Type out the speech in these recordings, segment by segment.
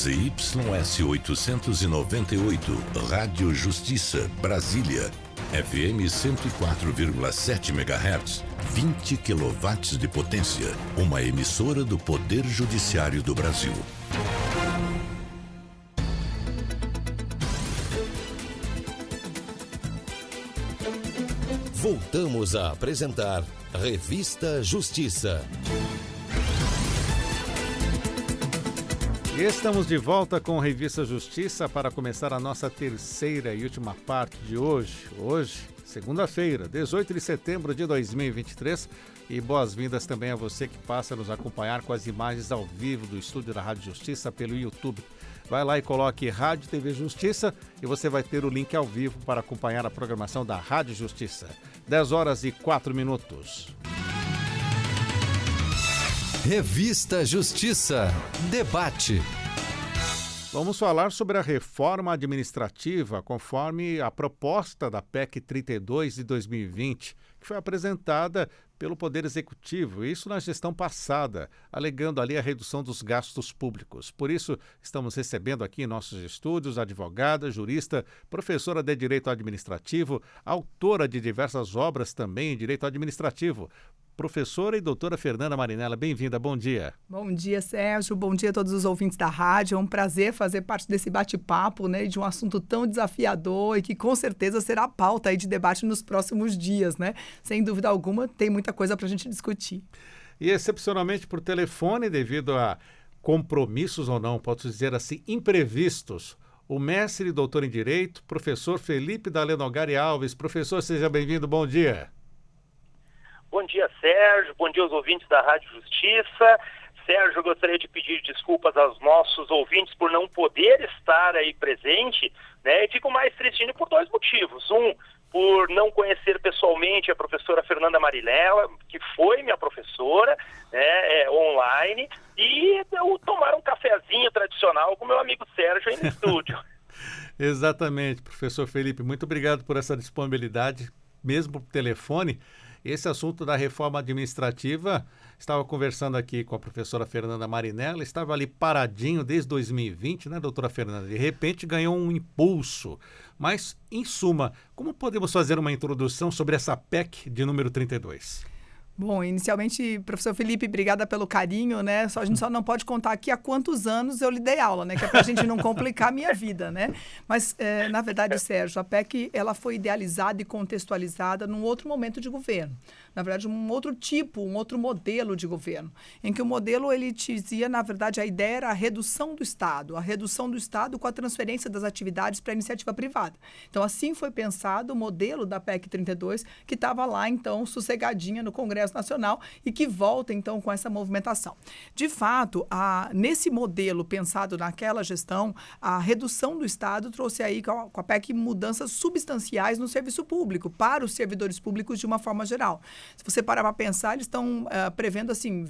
ZYS 898, Rádio Justiça, Brasília. FM 104,7 MHz, 20 kW de potência. Uma emissora do Poder Judiciário do Brasil. Voltamos a apresentar Revista Justiça. E estamos de volta com Revista Justiça para começar a nossa terceira e última parte de hoje. Hoje, segunda-feira, 18 de setembro de 2023. E boas-vindas também a você que passa a nos acompanhar com as imagens ao vivo do estúdio da Rádio Justiça pelo YouTube. Vai lá e coloque Rádio TV Justiça e você vai ter o link ao vivo para acompanhar a programação da Rádio Justiça. 10 horas e 4 minutos. Revista Justiça. Debate. Vamos falar sobre a reforma administrativa conforme a proposta da PEC 32 de 2020, que foi apresentada pelo Poder Executivo, isso na gestão passada, alegando ali a redução dos gastos públicos. Por isso, estamos recebendo aqui em nossos estúdios advogada, jurista, professora de Direito Administrativo, autora de diversas obras também em Direito Administrativo, professora e doutora Fernanda Marinella. Bem-vinda, bom dia. Bom dia, Sérgio. Bom dia a todos os ouvintes da rádio. É um prazer fazer parte desse bate-papo, né, de um assunto tão desafiador e que com certeza será pauta aí de debate nos próximos dias, né? Sem dúvida alguma, tem muita coisa para a gente discutir. E excepcionalmente por telefone, devido a compromissos ou não, posso dizer assim, imprevistos, o mestre e doutor em Direito, professor Felipe Daleno Nogari Alves. Professor, seja bem-vindo, bom dia. Bom dia, Sérgio. Bom dia aos ouvintes da Rádio Justiça. Sérgio, eu gostaria de pedir desculpas aos nossos ouvintes por não poder estar aí presente, né? E fico mais tristinho por dois motivos. Um, por não conhecer pessoalmente a professora Fernanda Marinella, que foi minha professora, né, online, e eu tomar um cafezinho tradicional com meu amigo Sérgio aí no estúdio. Exatamente, professor Felipe. Muito obrigado por essa disponibilidade, mesmo por telefone. Esse assunto da reforma administrativa, estava conversando aqui com a professora Fernanda Marinella, estava ali paradinho desde 2020, né, doutora Fernanda? De repente ganhou um impulso. Mas, em suma, como podemos fazer uma introdução sobre essa PEC de número 32? Bom, inicialmente, professor Felipe, obrigada pelo carinho, né? A gente só não pode contar aqui há quantos anos eu lhe dei aula, né? Que é para a gente não complicar a minha vida, né? Mas, na verdade, Sérgio, a PEC, ela foi idealizada e contextualizada num outro momento de governo. Na verdade, um outro tipo, um outro modelo de governo, em que o modelo, ele dizia, na verdade, a ideia era a redução do Estado com a transferência das atividades para a iniciativa privada. Então, assim foi pensado o modelo da PEC 32, que estava lá, então, sossegadinha no Congresso Nacional e que volta, então, com essa movimentação. De fato, nesse modelo pensado naquela gestão, a redução do Estado trouxe aí, com a PEC, mudanças substanciais no serviço público, para os servidores públicos de uma forma geral. Se você parar para pensar, eles estão prevendo, assim,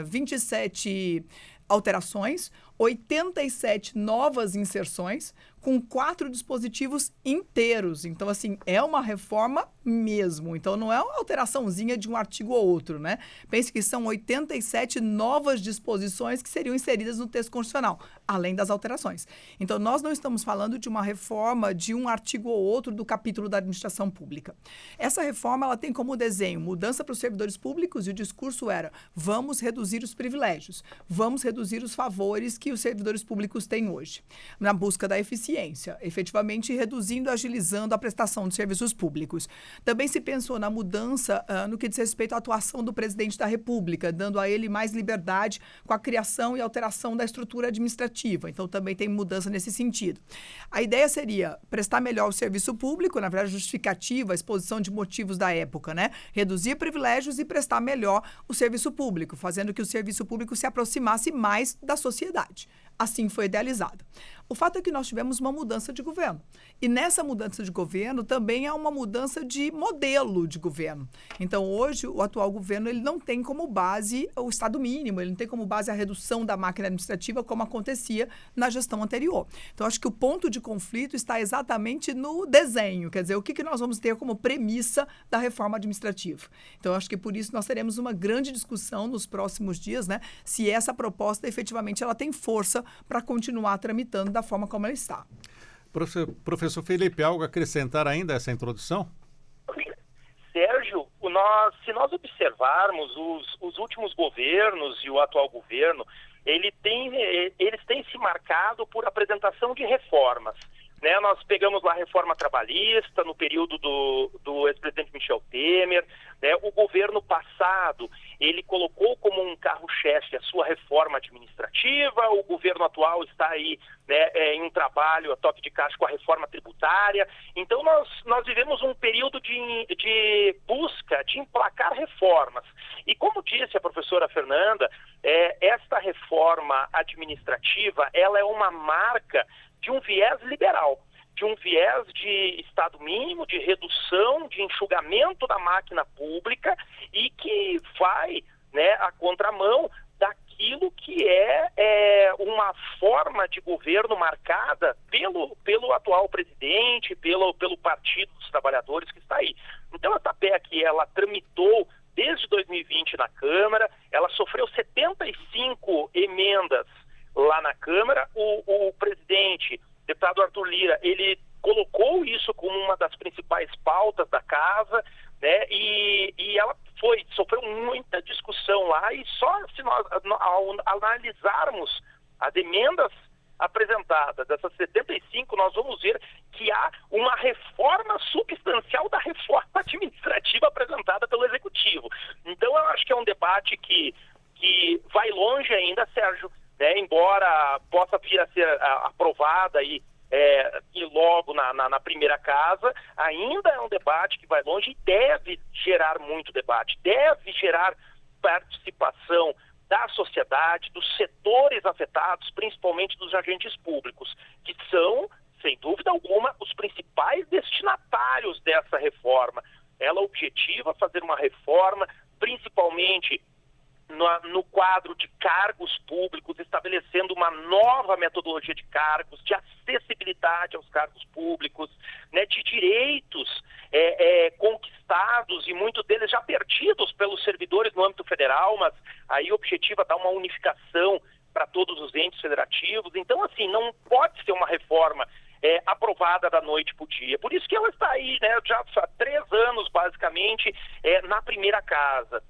27 alterações, 87 novas inserções, com 4 dispositivos inteiros. Então, assim, é uma reforma mesmo. Então, não é uma alteraçãozinha de um artigo ou outro, né? Pense que são 87 novas disposições que seriam inseridas no texto constitucional, além das alterações. Então, nós não estamos falando de uma reforma de um artigo ou outro do capítulo da administração pública. Essa reforma, ela tem como desenho mudança para os servidores públicos, e o discurso era: vamos reduzir os privilégios, vamos reduzir os favores que os servidores públicos têm hoje, na busca da eficiência, efetivamente reduzindo e agilizando a prestação de serviços públicos. Também se pensou na mudança no que diz respeito à atuação do presidente da República, dando a ele mais liberdade com a criação e alteração da estrutura administrativa. Então, também tem mudança nesse sentido. A ideia seria prestar melhor o serviço público, na verdade, justificativa, a exposição de motivos da época, né? Reduzir privilégios e prestar melhor o serviço público, fazendo que o serviço público se aproximasse mais da sociedade. Assim foi idealizado. O fato é que nós tivemos uma mudança de governo. E nessa mudança de governo também há uma mudança de modelo de governo. Então, hoje, o atual governo ele não tem como base o Estado mínimo, ele não tem como base a redução da máquina administrativa como acontecia na gestão anterior. Então, acho que o ponto de conflito está exatamente no desenho, quer dizer, o que nós vamos ter como premissa da reforma administrativa. Então, acho que por isso nós teremos uma grande discussão nos próximos dias, né, se essa proposta efetivamente ela tem força para continuar tramitando da forma como ela está. Professor Felipe, algo a acrescentar ainda a essa introdução? Sérgio, se nós observarmos os últimos governos e o atual governo, eles têm se marcado por apresentação de reformas. Né? Nós pegamos lá a reforma trabalhista no período do ex-presidente Michel Temer. Né? O governo passado, ele colocou como um carro-chefe a sua reforma administrativa. O governo atual está aí, né, em um trabalho a toque de caixa com a reforma tributária. Então, nós vivemos um período de busca, de emplacar reformas. E como disse a professora Fernanda, esta reforma administrativa, ela é uma marca de um viés liberal, de um viés de Estado mínimo, de redução, de enxugamento da máquina pública e que vai, né, à contramão daquilo que é uma forma de governo marcada pelo atual presidente, pelo Partido dos Trabalhadores que está aí. Então, essa PEC, ela tramitou desde 2020 na Câmara, ela sofreu 75 emendas lá na Câmara. O presidente, deputado Arthur Lira, ele colocou isso como uma das principais pautas da casa, né? E ela sofreu muita discussão lá, e só se nós ao analisarmos as emendas apresentadas, dessas 75, nós vamos ver que há uma reforma substancial da reforma administrativa apresentada pelo Executivo. Então, eu acho que é um debate que vai longe ainda, Sérgio, né? Embora possa vir a ser aprovada e logo na primeira casa, ainda é um debate que vai longe e deve gerar muito debate, deve gerar participação da sociedade, dos setores afetados, principalmente dos agentes públicos, que são, sem dúvida alguma, os principais destinatários dessa reforma. Ela objetiva fazer uma reforma, principalmente no quadro de cargos públicos, estabelecendo uma nova metodologia de cargos, de acessibilidade aos cargos públicos, né, de direitos conquistados e muitos deles já perdidos pelos servidores no âmbito federal, mas aí objetiva dar uma unificação para todos os entes federativos. Então, assim, não pode ser uma reforma aprovada da noite para o dia. Por isso que ela está aí, né, já há 3 anos, basicamente, na primeira casa.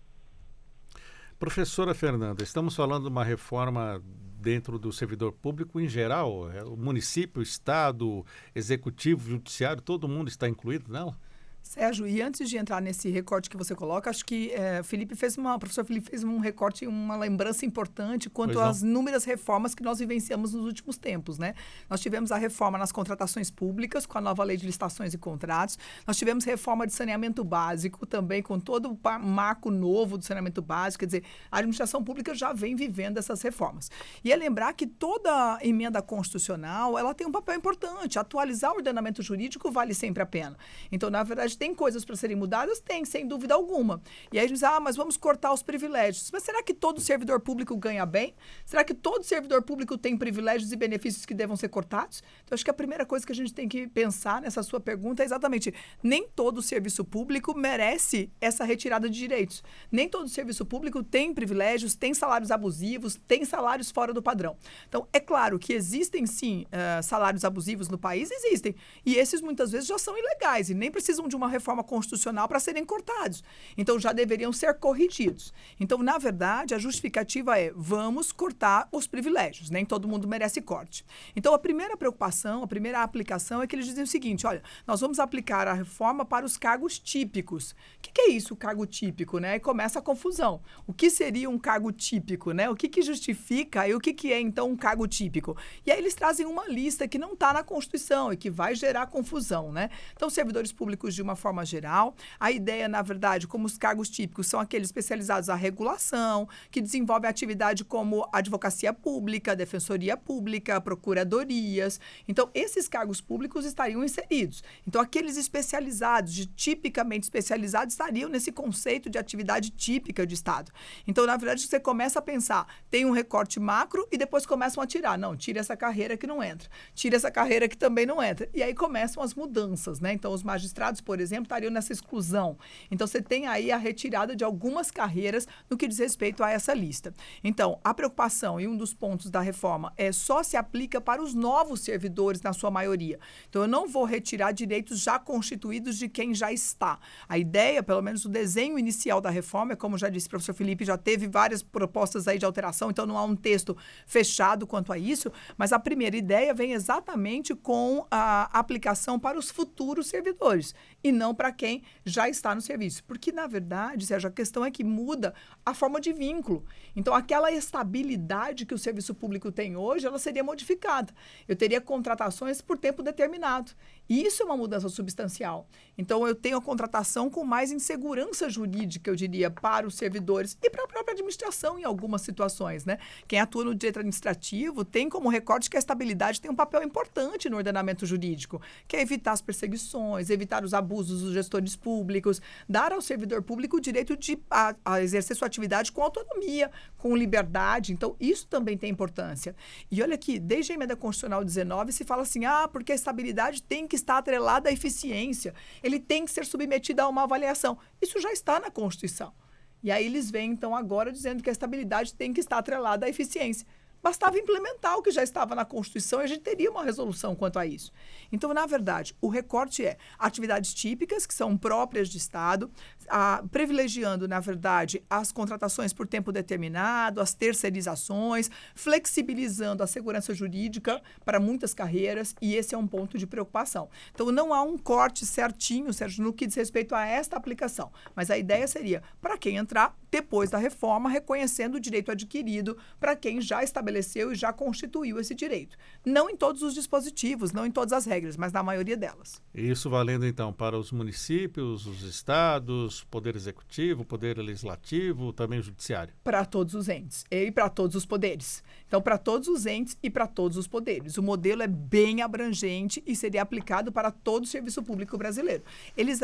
Professora Fernanda, estamos falando de uma reforma dentro do servidor público em geral, o município, o Estado, Executivo, Judiciário, todo mundo está incluído, não? Sérgio, e antes de entrar nesse recorte que você coloca, acho que o professor Felipe fez um recorte, uma lembrança importante quanto às inúmeras reformas que nós vivenciamos nos últimos tempos, né? Nós tivemos a reforma nas contratações públicas, com a nova lei de licitações e contratos, nós tivemos reforma de saneamento básico, também com todo o marco novo do saneamento básico, quer dizer, a administração pública já vem vivendo essas reformas. E é lembrar que toda emenda constitucional, ela tem um papel importante, atualizar o ordenamento jurídico vale sempre a pena. Então, na verdade, tem coisas para serem mudadas? Tem, sem dúvida alguma. E aí a gente diz, mas vamos cortar os privilégios. Mas será que todo servidor público ganha bem? Será que todo servidor público tem privilégios e benefícios que devam ser cortados? Então, acho que a primeira coisa que a gente tem que pensar nessa sua pergunta é exatamente, nem todo serviço público merece essa retirada de direitos. Nem todo serviço público tem privilégios, tem salários abusivos, tem salários fora do padrão. Então, é claro que existem, sim, salários abusivos no país, existem. E esses, muitas vezes, já são ilegais e nem precisam de uma reforma constitucional para serem cortados. Então, já deveriam ser corrigidos. Então, na verdade, a justificativa é, vamos cortar os privilégios. Nem todo mundo merece corte. Então, a primeira preocupação, a primeira aplicação é que eles dizem o seguinte, olha, nós vamos aplicar a reforma para os cargos típicos. O que é isso, o cargo típico, né? E começa a confusão. O que seria um cargo típico, né? O que justifica e o que é, então, um cargo típico? E aí eles trazem uma lista que não está na Constituição e que vai gerar confusão, né? Então, servidores públicos de uma uma forma geral. A ideia, na verdade, como os cargos típicos são aqueles especializados à regulação, que desenvolvem atividade como advocacia pública, defensoria pública, procuradorias. Então, esses cargos públicos estariam inseridos. Então, aqueles especializados, tipicamente especializados, estariam nesse conceito de atividade típica de Estado. Então, na verdade, você começa a pensar, tem um recorte macro e depois começam a tirar. Não, tira essa carreira que não entra. Tira essa carreira que também não entra. E aí começam as mudanças, né? Então, os magistrados, por exemplo, estariam nessa exclusão. Então, você tem aí a retirada de algumas carreiras no que diz respeito a essa lista. Então, a preocupação e um dos pontos da reforma só se aplica para os novos servidores, na sua maioria. Então, eu não vou retirar direitos já constituídos de quem já está. A ideia, pelo menos o desenho inicial da reforma, como já disse o professor Felipe, já teve várias propostas aí de alteração, então não há um texto fechado quanto a isso, mas a primeira ideia vem exatamente com a aplicação para os futuros servidores e não para quem já está no serviço. Porque, na verdade, Sérgio, a questão é que muda a forma de vínculo. Então, aquela estabilidade que o serviço público tem hoje, ela seria modificada. Eu teria contratações por tempo determinado. E isso é uma mudança substancial. Então, eu tenho a contratação com mais insegurança jurídica, eu diria, para os servidores e para a própria administração em algumas situações, né? Quem atua no direito administrativo tem como recorte que a estabilidade tem um papel importante no ordenamento jurídico, que é evitar as perseguições, evitar os abusos dos gestores públicos, dar ao servidor público o direito de a exercer sua atividade com autonomia, com liberdade. Então, isso também tem importância. E olha aqui, desde a emenda constitucional 19 se fala assim, porque a estabilidade tem que estar atrelada à eficiência, ele tem que ser submetido a uma avaliação. Isso já está na Constituição. E aí eles vêm, então, agora dizendo que a estabilidade tem que estar atrelada à eficiência. Bastava implementar o que já estava na Constituição e a gente teria uma resolução quanto a isso. Então, na verdade, o recorte é atividades típicas, que são próprias de Estado, privilegiando, na verdade, as contratações por tempo determinado, as terceirizações, flexibilizando a segurança jurídica para muitas carreiras, e esse é um ponto de preocupação. Então, não há um corte certinho, Sérgio, no que diz respeito a esta aplicação, mas a ideia seria, para quem entrar depois da reforma, reconhecendo o direito adquirido para quem já estabeleceu e já constituiu esse direito. Não em todos os dispositivos, não em todas as regras, mas na maioria delas. Isso valendo, então, para os municípios, os estados, Poder Executivo, Poder Legislativo, também o Judiciário? Para todos os entes e para todos os poderes. Então, para todos os entes e para todos os poderes. O modelo é bem abrangente e seria aplicado para todo o serviço público brasileiro.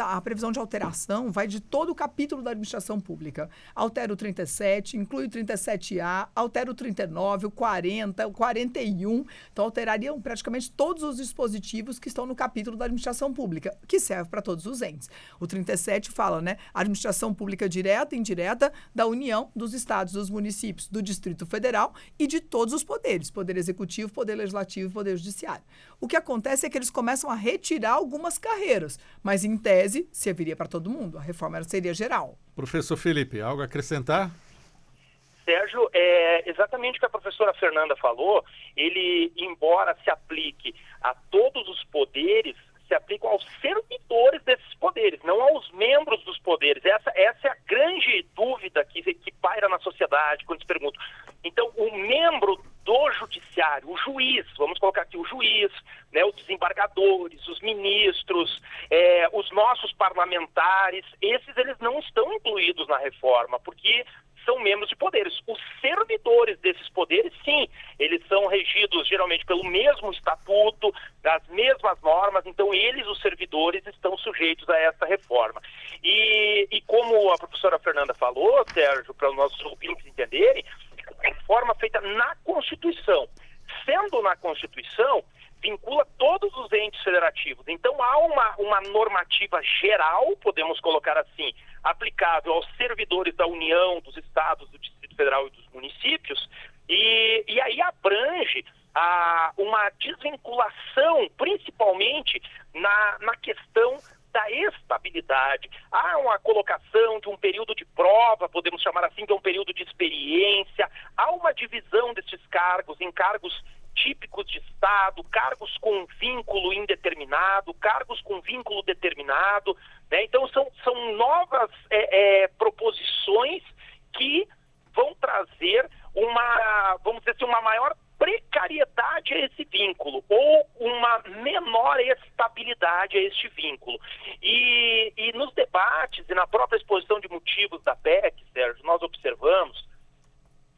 A previsão de alteração vai de todo o capítulo da administração pública. Altera o 37, inclui o 37A, altera o 39, o 40, o 41. Então, alterariam praticamente todos os dispositivos que estão no capítulo da administração pública, que serve para todos os entes. O 37 fala, né? Administração pública direta e indireta da União, dos estados, dos municípios, do Distrito Federal e de todos os poderes, Poder Executivo, Poder Legislativo e Poder Judiciário. O que acontece é que eles começam a retirar algumas carreiras, mas, em tese, serviria para todo mundo. A reforma seria geral. Professor Felipe, algo a acrescentar? Sérgio, exatamente o que a professora Fernanda falou, ele, embora se aplique a todos os poderes, se aplicam aos servidores desses poderes, não aos membros dos poderes. Essa é a grande dúvida que paira na sociedade quando se pergunta. Então, o membro do judiciário, o juiz, vamos colocar aqui o juiz, né, os desembargadores, os ministros, os nossos parlamentares, eles não estão incluídos na reforma, porque são membros de poderes. Os servidores desses poderes, sim, eles são regidos geralmente pelo mesmo estatuto, das mesmas normas, então eles, os servidores, estão sujeitos a essa reforma. E como a professora Fernanda falou, Sérgio, para os nossos ouvintes entenderem, a reforma feita na Constituição. Sendo na Constituição, vincula todos os entes federativos. Então, há uma normativa geral, podemos colocar assim, aplicável aos servidores da União, dos estados, do Distrito Federal e dos municípios, e aí abrange uma desvinculação, principalmente na questão da estabilidade. Há uma colocação de um período de prova, podemos chamar assim, que é um período de experiência. Há uma divisão desses cargos em cargos típicos de Estado, cargos com vínculo indeterminado, cargos com vínculo determinado, né? Então, são novas proposições que vão trazer vamos dizer assim, uma maior precariedade a esse vínculo ou uma menor estabilidade a este vínculo. E nos debates e na própria exposição de motivos da PEC, Sérgio, nós observamos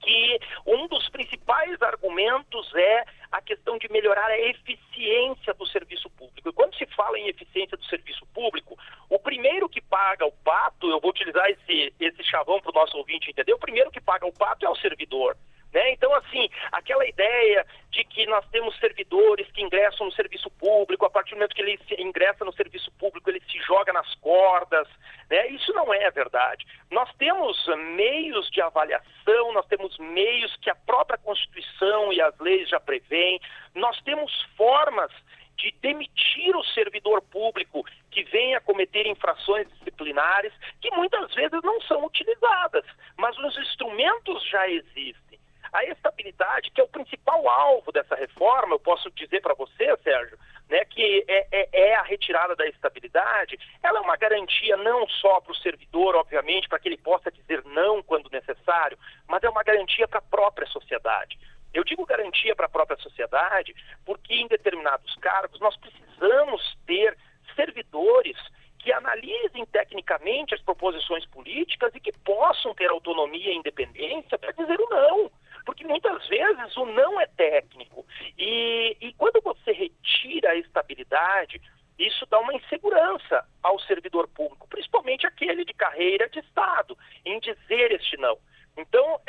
que um dos principais argumentos é a questão de melhorar a eficiência do serviço público. E quando se fala em eficiência do serviço público, o primeiro que paga o pato, eu vou utilizar esse chavão para o nosso ouvinte entender, o primeiro que paga o pato é o servidor. Né? Então, assim, aquela ideia de que nós temos servidores que ingressam no serviço público, a partir do momento que ele ingressa no serviço público, ele se joga nas cordas, né? Isso não é verdade. Nós temos meios de avaliação, nós temos meios que a própria Constituição e as leis já prevêem, nós temos formas de demitir o servidor público que venha cometer infrações disciplinares, que muitas vezes não são utilizadas, mas os instrumentos já existem. A estabilidade, que é o principal alvo dessa reforma, eu posso dizer para você, Sérgio, né, que é a retirada da estabilidade, ela é uma garantia não só para o servidor, obviamente, para que ele possa dizer não quando necessário, mas é uma garantia para a própria sociedade. Eu digo garantia para a própria sociedade porque em determinados cargos nós precisamos ter servidores que analisem tecnicamente as proposições políticas e que possam ter autonomia e independência para dizer o não. Porque muitas vezes o não é técnico. E quando você retira a estabilidade, isso dá uma insegurança ao servidor público, principalmente aquele de carreira de Estado, em dizer este não. Então,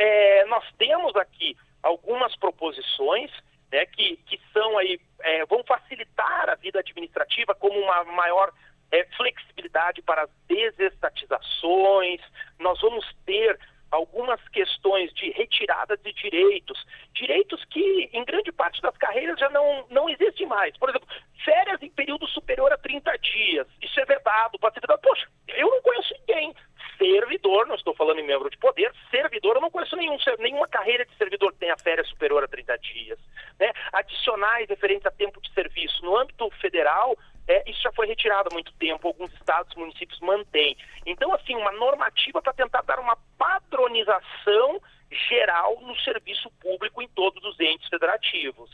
nós temos aqui algumas proposições, né, que são aí, vão facilitar a vida administrativa como uma maior flexibilidade para as desestatizações. Nós vamos ter algumas questões de retirada de direitos que em grande parte das carreiras já não existem mais. Por exemplo, férias em período superior a 30 dias. Isso é vedado para servidor. Poxa, eu não conheço ninguém. Servidor, não estou falando em membro de poder, servidor, eu não conheço nenhuma carreira de servidor que tenha férias superior a 30 dias. Né? Adicionais referentes a tempo de serviço. No âmbito federal, isso já foi retirado há muito tempo, alguns estados, municípios mantêm. Então, assim, uma normativa para tentar dar uma padronização geral no serviço público em todos os entes federativos.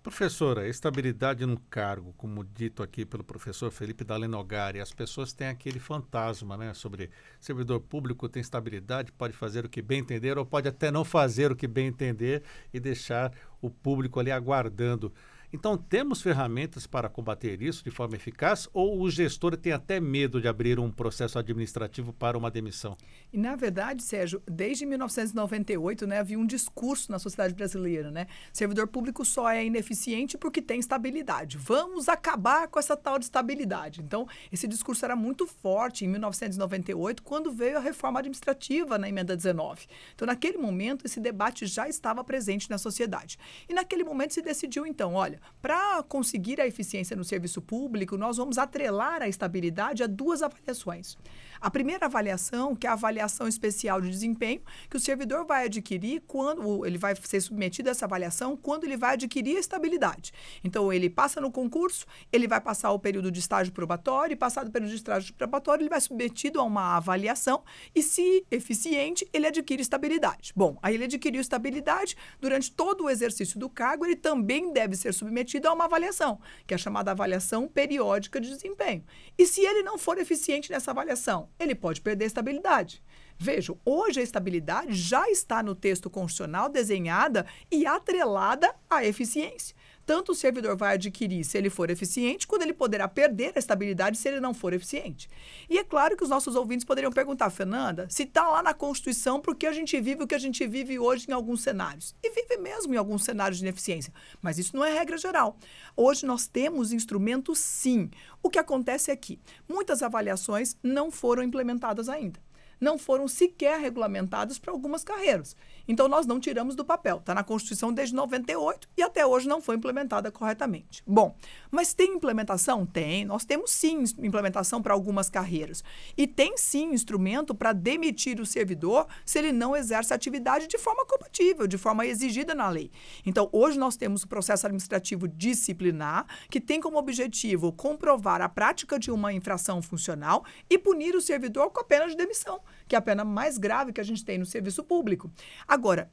Professora, estabilidade no cargo, como dito aqui pelo professor Felipe Dalenogari, as pessoas têm aquele fantasma, né, sobre servidor público tem estabilidade, pode fazer o que bem entender ou pode até não fazer o que bem entender e deixar o público ali aguardando. Então, temos ferramentas para combater isso de forma eficaz ou o gestor tem até medo de abrir um processo administrativo para uma demissão? E, na verdade, Sérgio, desde 1998, né, havia um discurso na sociedade brasileira, né? Servidor público só é ineficiente porque tem estabilidade. Vamos acabar com essa tal de estabilidade. Então, esse discurso era muito forte em 1998, quando veio a reforma administrativa na emenda 19. Então, naquele momento, esse debate já estava presente na sociedade. E naquele momento se decidiu, então, olha, para conseguir a eficiência no serviço público, nós vamos atrelar a estabilidade a duas avaliações. A primeira avaliação, que é a avaliação especial de desempenho, que o servidor vai adquirir quando ele vai ser submetido a essa avaliação, quando ele vai adquirir a estabilidade. Então, ele passa no concurso, ele vai passar o período de estágio probatório, e passado o período de estágio probatório, ele vai submetido a uma avaliação e, se eficiente, ele adquire estabilidade. Bom, aí ele adquiriu estabilidade, durante todo o exercício do cargo, ele também deve ser submetido a uma avaliação, que é a chamada avaliação periódica de desempenho. E se ele não for eficiente nessa avaliação, ele pode perder a estabilidade. Vejam, hoje a estabilidade já está no texto constitucional desenhada e atrelada à eficiência. Tanto o servidor vai adquirir se ele for eficiente, quando ele poderá perder a estabilidade se ele não for eficiente. E é claro que os nossos ouvintes poderiam perguntar, Fernanda, se está lá na Constituição, por que a gente vive o que a gente vive hoje em alguns cenários? E vive mesmo em alguns cenários de ineficiência, mas isso não é regra geral. Hoje nós temos instrumentos, sim. O que acontece é que muitas avaliações não foram implementadas ainda. Não foram sequer regulamentados para algumas carreiras. Então, nós não tiramos do papel. Está na Constituição desde 98 e até hoje não foi implementada corretamente. Bom, mas tem implementação? Tem. Nós temos, sim, implementação para algumas carreiras. E tem, sim, instrumento para demitir o servidor se ele não exerce a atividade de forma compatível, de forma exigida na lei. Então, hoje nós temos o processo administrativo disciplinar, que tem como objetivo comprovar a prática de uma infração funcional e punir o servidor com a pena de demissão, que é a pena mais grave que a gente tem no serviço público. Agora,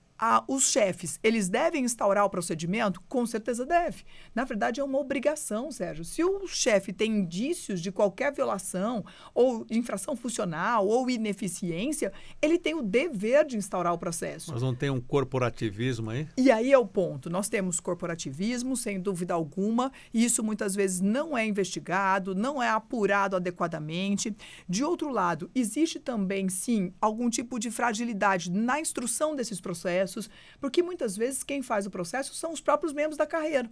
os chefes, eles devem instaurar o procedimento? Com certeza deve. Na verdade, é uma obrigação, Sérgio. Se o chefe tem indícios de qualquer violação, ou infração funcional, ou ineficiência, ele tem o dever de instaurar o processo. Mas não tem um corporativismo aí? E aí é o ponto. Nós temos corporativismo, sem dúvida alguma, e isso muitas vezes não é investigado, não é apurado adequadamente. De outro lado, existe também, sim, algum tipo de fragilidade na instrução desses processos, porque muitas vezes quem faz o processo são os próprios membros da carreira.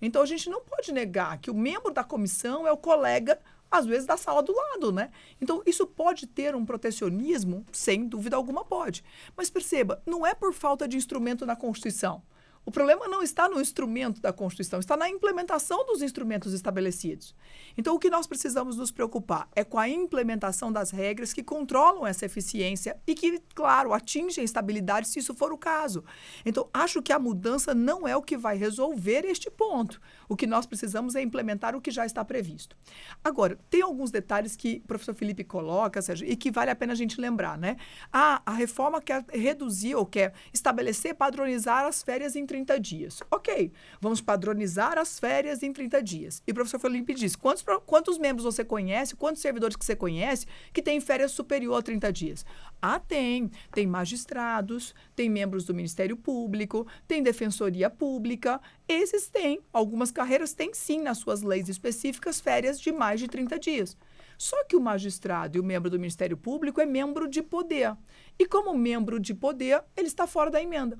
Então, a gente não pode negar que o membro da comissão é o colega, às vezes, da sala do lado, né? Então, isso pode ter um protecionismo? Sem dúvida alguma pode. Mas perceba, não é por falta de instrumento na Constituição. O problema não está no instrumento da Constituição, está na implementação dos instrumentos estabelecidos. Então, o que nós precisamos nos preocupar é com a implementação das regras que controlam essa eficiência e que, claro, atingem a estabilidade se isso for o caso. Então, acho que a mudança não é o que vai resolver este ponto. O que nós precisamos é implementar o que já está previsto. Agora, tem alguns detalhes que o professor Felipe coloca, Sérgio, e que vale a pena a gente lembrar, né? A reforma quer reduzir ou quer estabelecer, padronizar as férias em 30 dias. Ok, vamos padronizar as férias em 30 dias. E o professor Felipe diz, quantos membros você conhece, quantos servidores que você conhece que têm férias superior a 30 dias? Ah, tem. Tem magistrados, tem membros do Ministério Público, tem Defensoria Pública. Esses têm. Algumas carreiras têm, sim, nas suas leis específicas, férias de mais de 30 dias. Só que o magistrado e o membro do Ministério Público é membro de poder. E como membro de poder, ele está fora da emenda.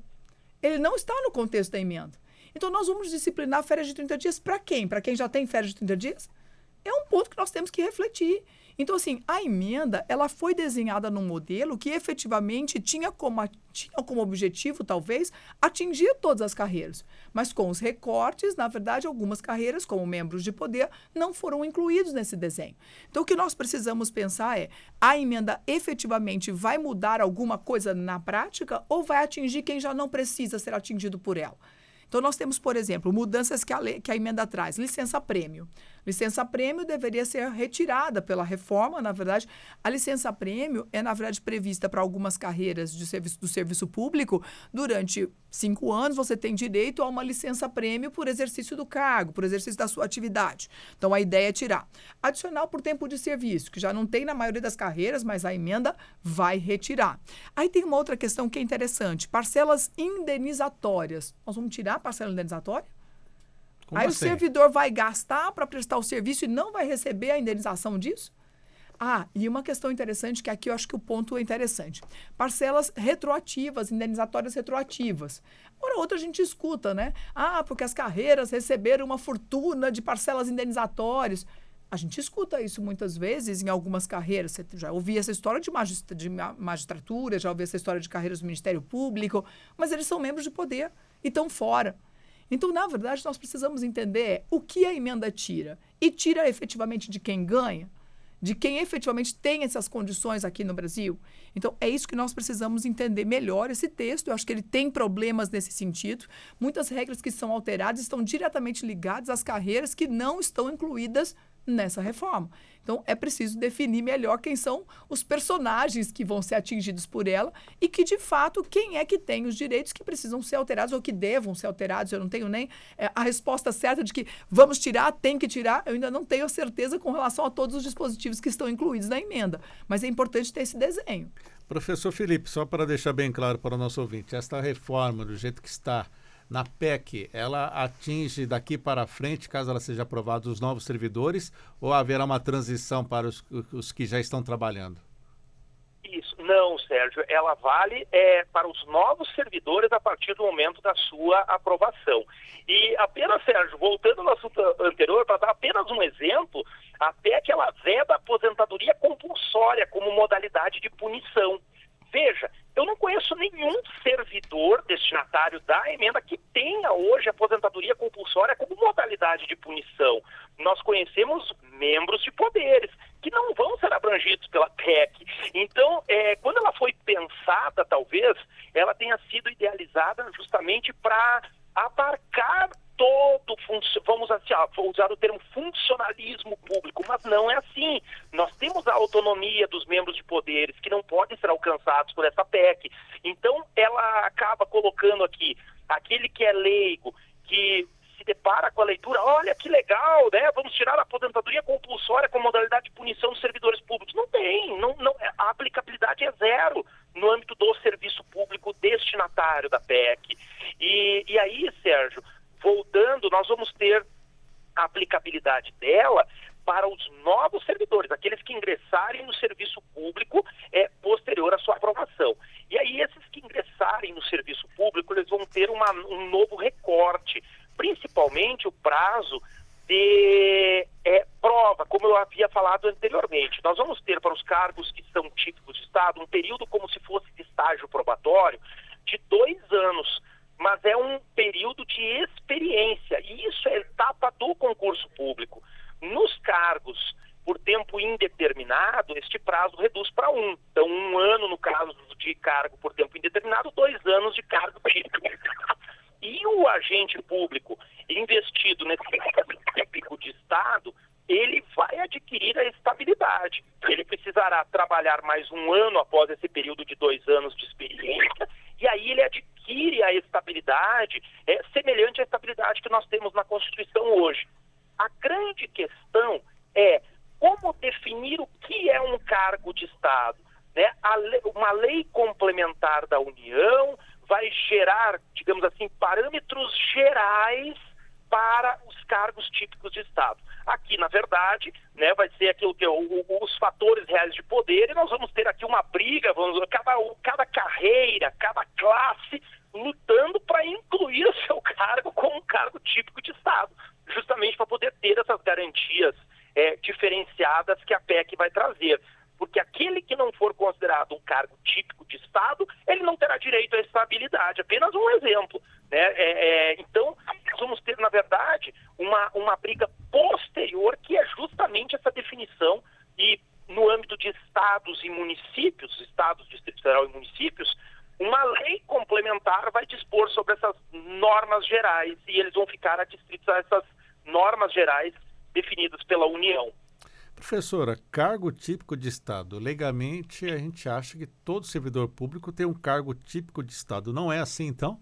Ele não está no contexto da emenda. Então, nós vamos disciplinar férias de 30 dias para quem? Para quem já tem férias de 30 dias? É um ponto que nós temos que refletir. Então, assim, a emenda, ela foi desenhada num modelo que efetivamente tinha como objetivo, talvez, atingir todas as carreiras. Mas com os recortes, na verdade, algumas carreiras, como membros de poder, não foram incluídos nesse desenho. Então, o que nós precisamos pensar é, a emenda efetivamente vai mudar alguma coisa na prática ou vai atingir quem já não precisa ser atingido por ela? Então, nós temos, por exemplo, mudanças que a emenda traz. Licença-prêmio. Licença-prêmio deveria ser retirada pela reforma, na verdade. A licença-prêmio é, na verdade, prevista para algumas carreiras do serviço público. Durante 5 anos, você tem direito a uma licença-prêmio por exercício do cargo, por exercício da sua atividade. Então, a ideia é tirar. Adicional por tempo de serviço, que já não tem na maioria das carreiras, mas a emenda vai retirar. Aí tem uma outra questão que é interessante. Parcelas indenizatórias. Nós vamos tirar a parcela indenizatória? Como Aí assim? o servidor vai gastar para prestar o serviço e não vai receber a indenização disso? Ah, e uma questão interessante, que aqui eu acho que o ponto é interessante. Parcelas retroativas, indenizatórias retroativas. Hora outra a gente escuta, né? Ah, porque as carreiras receberam uma fortuna de parcelas indenizatórias. A gente escuta isso muitas vezes em algumas carreiras. Você já ouvi essa história de magistratura, já ouvi essa história de carreiras do Ministério Público, mas eles são membros de poder e estão fora. Então, na verdade, nós precisamos entender o que a emenda tira. E tira efetivamente de quem ganha, de quem efetivamente tem essas condições aqui no Brasil. Então, é isso que nós precisamos entender melhor esse texto. Eu acho que ele tem problemas nesse sentido. Muitas regras que são alteradas estão diretamente ligadas às carreiras que não estão incluídas nessa reforma. Então, é preciso definir melhor quem são os personagens que vão ser atingidos por ela e que, de fato, quem é que tem os direitos que precisam ser alterados ou que devam ser alterados. Eu não tenho nem a resposta certa de que vamos tirar, tem que tirar. Eu ainda não tenho certeza com relação a todos os dispositivos que estão incluídos na emenda. Mas é importante ter esse desenho. Professor Felipe, só para deixar bem claro para o nosso ouvinte, esta reforma, do jeito que está na PEC, ela atinge daqui para frente, caso ela seja aprovada, os novos servidores, ou haverá uma transição para os que já estão trabalhando? Isso. Não, Sérgio, ela vale para os novos servidores a partir do momento da sua aprovação. E apenas, Sérgio, voltando no assunto anterior, para dar apenas um exemplo, a PEC ela veda a aposentadoria compulsória como modalidade de punição. Veja, eu não conheço nenhum servidor destinatário da emenda que tenha hoje a aposentadoria compulsória como modalidade de punição. Nós conhecemos membros de poderes que não vão ser abrangidos pela PEC. Então, quando ela foi pensada, talvez, ela tenha sido idealizada justamente para abarcar todo, vamos usar o termo funcionalismo público, mas não é assim. Nós temos a autonomia dos membros de poderes que não podem ser alcançados por essa PEC. Então, ela acaba colocando aqui aquele que é leigo, que se depara com a leitura, olha que legal, né? Vamos tirar a aposentadoria compulsória com modalidade de punição dos servidores públicos. Não tem, a aplicabilidade é zero no âmbito do serviço público destinatário da PEC. E aí, Sérgio, voltando, nós vamos ter a aplicabilidade dela para os novos servidores, aqueles que ingressarem no serviço público posterior à sua aprovação. E aí, esses que ingressarem no serviço público, eles vão ter um novo recorte, principalmente o prazo de prova, como eu havia falado anteriormente. Nós vamos ter para os cargos que são típicos de Estado um período como se fosse de estágio probatório de 2 anos, mas é um período de experiência, e isso é etapa do concurso público. Nos cargos por tempo indeterminado, este prazo reduz para 1. Então, 1 ano no caso de cargo por tempo indeterminado, 2 anos de cargo típico. E o agente público investido nesse típico de Estado, ele vai adquirir a estabilidade. Ele precisará trabalhar mais 1 ano após esse período de 2 anos de experiência, e aí ele adquire a estabilidade semelhante à estabilidade que nós temos na Constituição hoje. A grande questão é como definir o que é um cargo de Estado, né? Uma lei complementar da União vai gerar, digamos assim, parâmetros gerais para os cargos típicos de Estado. Aqui, na verdade, né, vai ser aquilo que os fatores reais de poder, e nós vamos ter aqui uma briga, cada carreira, cada classe lutando para incluir o seu cargo como um cargo típico de Estado, justamente para poder ter essas garantias diferenciadas que a PEC vai trazer. Porque aquele que não for considerado um cargo típico de Estado, ele não terá direito à estabilidade. Apenas um exemplo, né? Então, nós vamos ter, na verdade, uma briga posterior, que é justamente essa definição, e no âmbito de estados e municípios, estados, Distrito Federal e municípios, uma lei complementar vai dispor sobre essas normas gerais, e eles vão ficar adstritos a essas normas gerais definidas pela União. Professora, cargo típico de Estado. Legalmente, a gente acha que todo servidor público tem um cargo típico de Estado. Não é assim, então?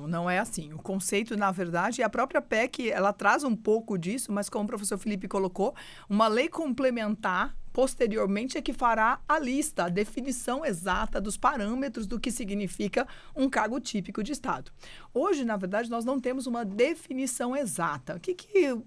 Não é assim. O conceito, na verdade, a própria PEC, ela traz um pouco disso, mas como o professor Felipe colocou, uma lei complementar posteriormente é que fará a lista, a definição exata dos parâmetros do que significa um cargo típico de Estado. Hoje, na verdade, nós não temos uma definição exata. O que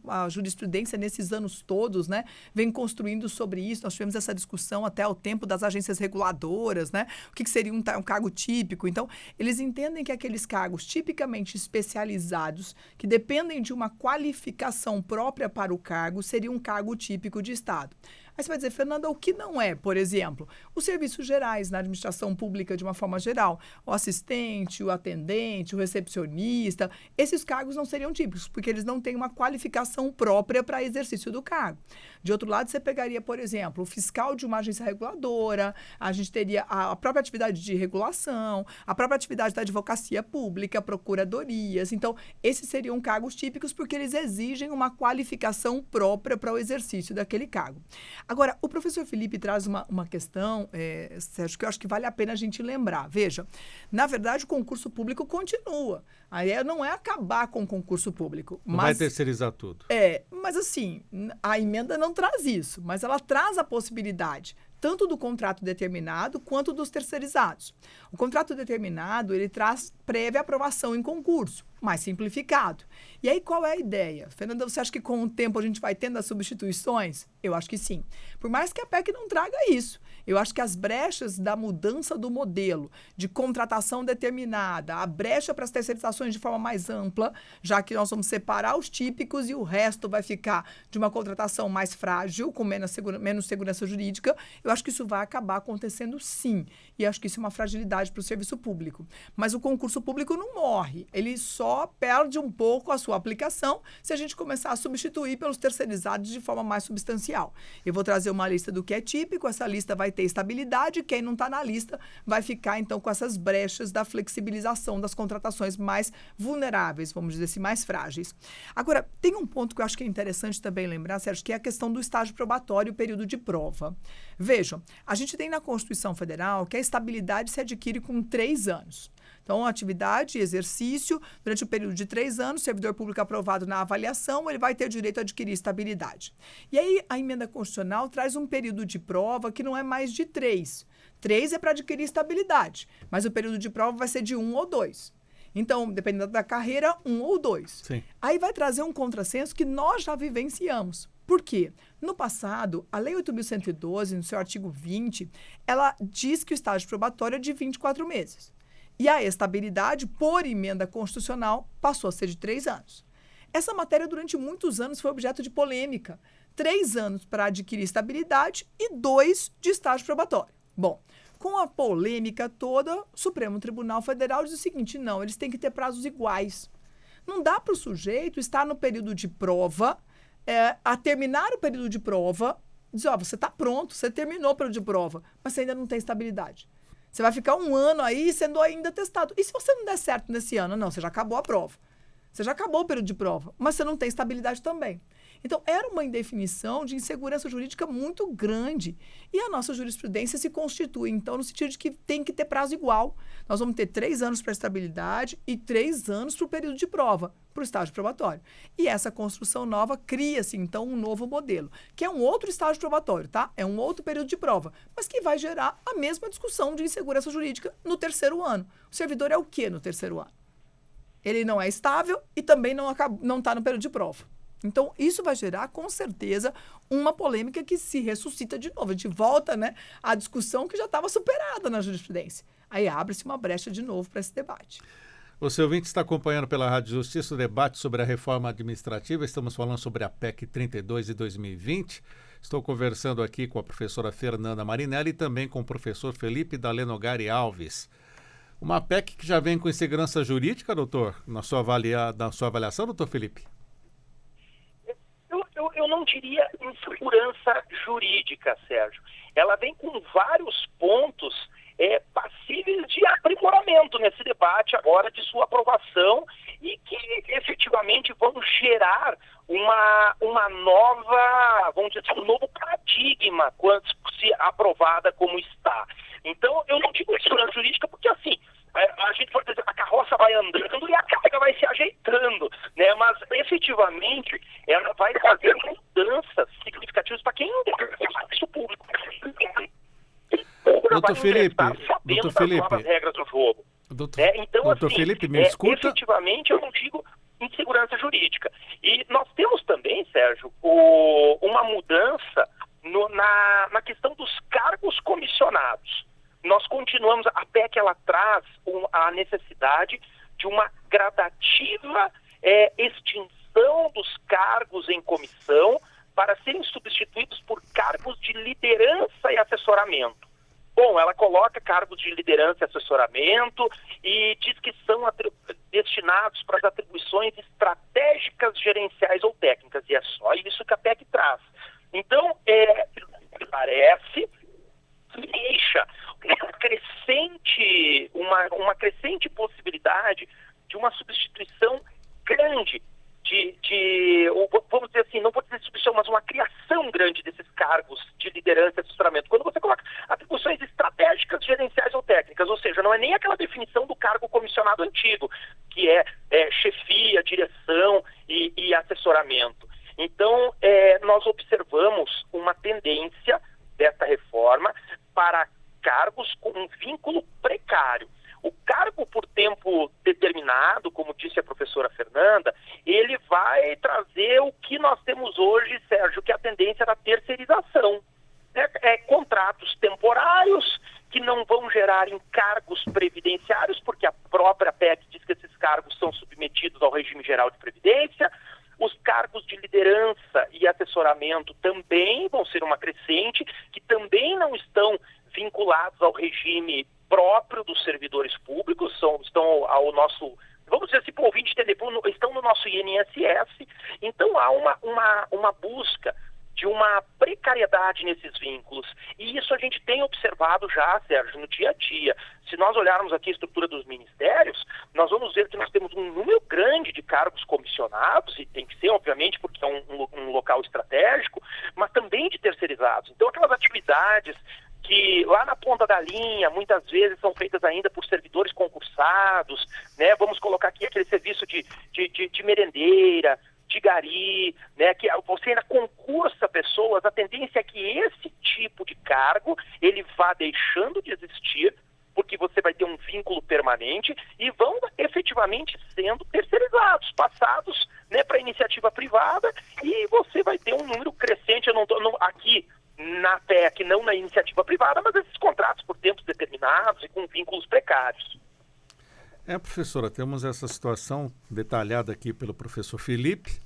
a jurisprudência, nesses anos todos, né, vem construindo sobre isso? Nós tivemos essa discussão até o tempo das agências reguladoras, né? O que seria um cargo típico? Então, eles entendem que aqueles cargos tipicamente especializados, que dependem de uma qualificação própria para o cargo, seria um cargo típico de Estado. Aí você vai dizer, Fernanda, o que não é? Por exemplo, os serviços gerais na administração pública de uma forma geral, o assistente, o atendente, o recepcionista, esses cargos não seriam típicos, porque eles não têm uma qualificação própria para exercício do cargo. De outro lado, você pegaria, por exemplo, o fiscal de uma agência reguladora, a gente teria a própria atividade de regulação, a própria atividade da advocacia pública, procuradorias. Então, esses seriam cargos típicos porque eles exigem uma qualificação própria para o exercício daquele cargo. Agora, o professor Felipe traz uma questão, Sérgio, que eu acho que vale a pena a gente lembrar. Veja, na verdade, o concurso público continua. A ideia não é acabar com o concurso público. Não vai terceirizar tudo. Mas assim, a emenda não traz isso, mas ela traz a possibilidade tanto do contrato determinado quanto dos terceirizados. O contrato determinado, ele traz prévia aprovação em concurso, mais simplificado. E aí, qual é a ideia? Fernanda, você acha que com o tempo a gente vai tendo as substituições? Eu acho que sim. Por mais que a PEC não traga isso. Eu acho que as brechas da mudança do modelo de contratação determinada, a brecha para as terceirizações de forma mais ampla, já que nós vamos separar os típicos e o resto vai ficar de uma contratação mais frágil, com menos segurança jurídica, eu acho que isso vai acabar acontecendo sim. E acho que isso é uma fragilidade para o serviço público. Mas o concurso público não morre. Ele só só perde um pouco a sua aplicação se a gente começar a substituir pelos terceirizados de forma mais substancial. Eu vou trazer uma lista do que é típico, essa lista vai ter estabilidade, quem não está na lista vai ficar, então, com essas brechas da flexibilização das contratações mais vulneráveis, vamos dizer assim, mais frágeis. Agora, tem um ponto que eu acho que é interessante também lembrar, Sérgio, que é a questão do estágio probatório e o período de prova. Vejam, a gente tem na Constituição Federal que a estabilidade se adquire com 3 anos. Então, atividade e exercício, durante o período de 3 anos, servidor público aprovado na avaliação, ele vai ter direito a adquirir estabilidade. E aí, a emenda constitucional traz um período de prova que não é mais de 3. 3 é para adquirir estabilidade, mas o período de prova vai ser de 1 ou 2. Então, dependendo da carreira, 1 ou 2. Sim. Aí vai trazer um contrassenso que nós já vivenciamos. Por quê? No passado, a Lei 8.112, no seu artigo 20, ela diz que o estágio probatório é de 24 meses. E a estabilidade, por emenda constitucional, passou a ser de 3 anos. Essa matéria, durante muitos anos, foi objeto de polêmica. 3 anos para adquirir estabilidade e 2 de estágio probatório. Bom, com a polêmica toda, o Supremo Tribunal Federal diz o seguinte: não, eles têm que ter prazos iguais. Não dá para o sujeito estar no período de prova, a terminar o período de prova, dizer, você está pronto, você terminou o período de prova, mas você ainda não tem estabilidade. Você vai ficar 1 ano aí sendo ainda testado. E se você não der certo nesse ano? Não, você já acabou a prova. Você já acabou o período de prova, mas você não tem estabilidade também. Então, era uma indefinição de insegurança jurídica muito grande. E a nossa jurisprudência se constitui, então, no sentido de que tem que ter prazo igual. Nós vamos ter 3 anos para a estabilidade e 3 anos para o período de prova, para o estágio probatório. E essa construção nova cria-se, então, um novo modelo, que é um outro estágio probatório, tá? É um outro período de prova, mas que vai gerar a mesma discussão de insegurança jurídica no 3º ano. O servidor é o quê no 3º ano? Ele não é estável e também não está no período de prova. Então, isso vai gerar, com certeza, uma polêmica que se ressuscita de novo. A gente volta, né, à discussão que já estava superada na jurisprudência. Aí abre-se uma brecha de novo para esse debate. Você ouvinte está acompanhando pela Rádio Justiça o debate sobre a reforma administrativa. Estamos falando sobre a PEC 32 de 2020. Estou conversando aqui com a professora Fernanda Marinelli e também com o professor Felipe Dalenogari Alves. Uma PEC que já vem com insegurança jurídica, doutor, na sua avaliação, doutor Felipe? Eu não diria insegurança jurídica, Sérgio. Ela vem com vários pontos passíveis de aprimoramento nesse debate agora de sua aprovação e que efetivamente vão gerar uma nova, vamos dizer assim, um novo paradigma quando se aprovada como está. Então, eu não digo insegurança jurídica porque, assim, a gente pode dizer que a carroça vai andando e a carga vai se ajeitando, né? Mas, efetivamente, ela vai fazer mudanças significativas para quem é isso público. Doutor Felipe, as regras do jogo. Então, doutor assim, Felipe, me escuta? Efetivamente, eu não digo insegurança jurídica. E nós temos também, Sérgio, uma mudança na questão dos cargos comissionados. Nós continuamos, a PEC ela traz a necessidade de uma gradativa extinção dos cargos em comissão para serem substituídos por cargos de liderança e assessoramento. Bom, ela coloca cargos de liderança e assessoramento e diz que são destinados para as atribuições estratégicas, gerenciais ou técnicas, e é só isso que a PEC traz. Então, parece que deixa uma crescente possibilidade de uma substituição grande vamos dizer assim, não vou dizer substituição, mas uma criação grande desses cargos de liderança e assessoramento. Quando você coloca atribuições estratégicas, gerenciais ou técnicas, ou seja, não é nem aquela definição do cargo comissionado antigo, que é chefia, direção e assessoramento. Então, nós observamos uma tendência dessa reforma para cargos com um vínculo precário. O cargo por tempo determinado, como disse a professora Fernanda, ele vai trazer o que nós temos hoje, Sérgio, que é a tendência da terceirização. Contratos temporários que não vão gerar encargos previdenciários, porque a própria PEC diz que esses cargos são submetidos ao regime geral de previdência. Os cargos de liderança e assessoramento também vão ser uma crescente, que também não estão vinculados ao regime próprio dos servidores públicos, estão ao nosso, vamos dizer assim, para o ouvinte entender, estão no nosso INSS, então há uma busca de uma precariedade nesses vínculos. E isso a gente tem observado já, Sérgio, no dia a dia. Se nós olharmos aqui a estrutura dos ministérios, nós vamos ver que nós temos um número grande de cargos comissionados, e tem que ser, obviamente, porque é um local estratégico, mas também de terceirizados. Então, aquelas atividades que lá na ponta da linha, muitas vezes são feitas ainda por servidores concursados, né? Vamos colocar aqui aquele serviço de merendeira, de gari, né, que você ainda concursa pessoas, a tendência é que esse tipo de cargo ele vá deixando de existir, porque você vai ter um vínculo permanente e vão efetivamente sendo terceirizados, passados, né, para a iniciativa privada, e você vai ter um número crescente. Eu não estou aqui na PEC, não na iniciativa privada, mas esses contratos por tempos determinados e com vínculos precários. Professora, temos essa situação detalhada aqui pelo professor Felipe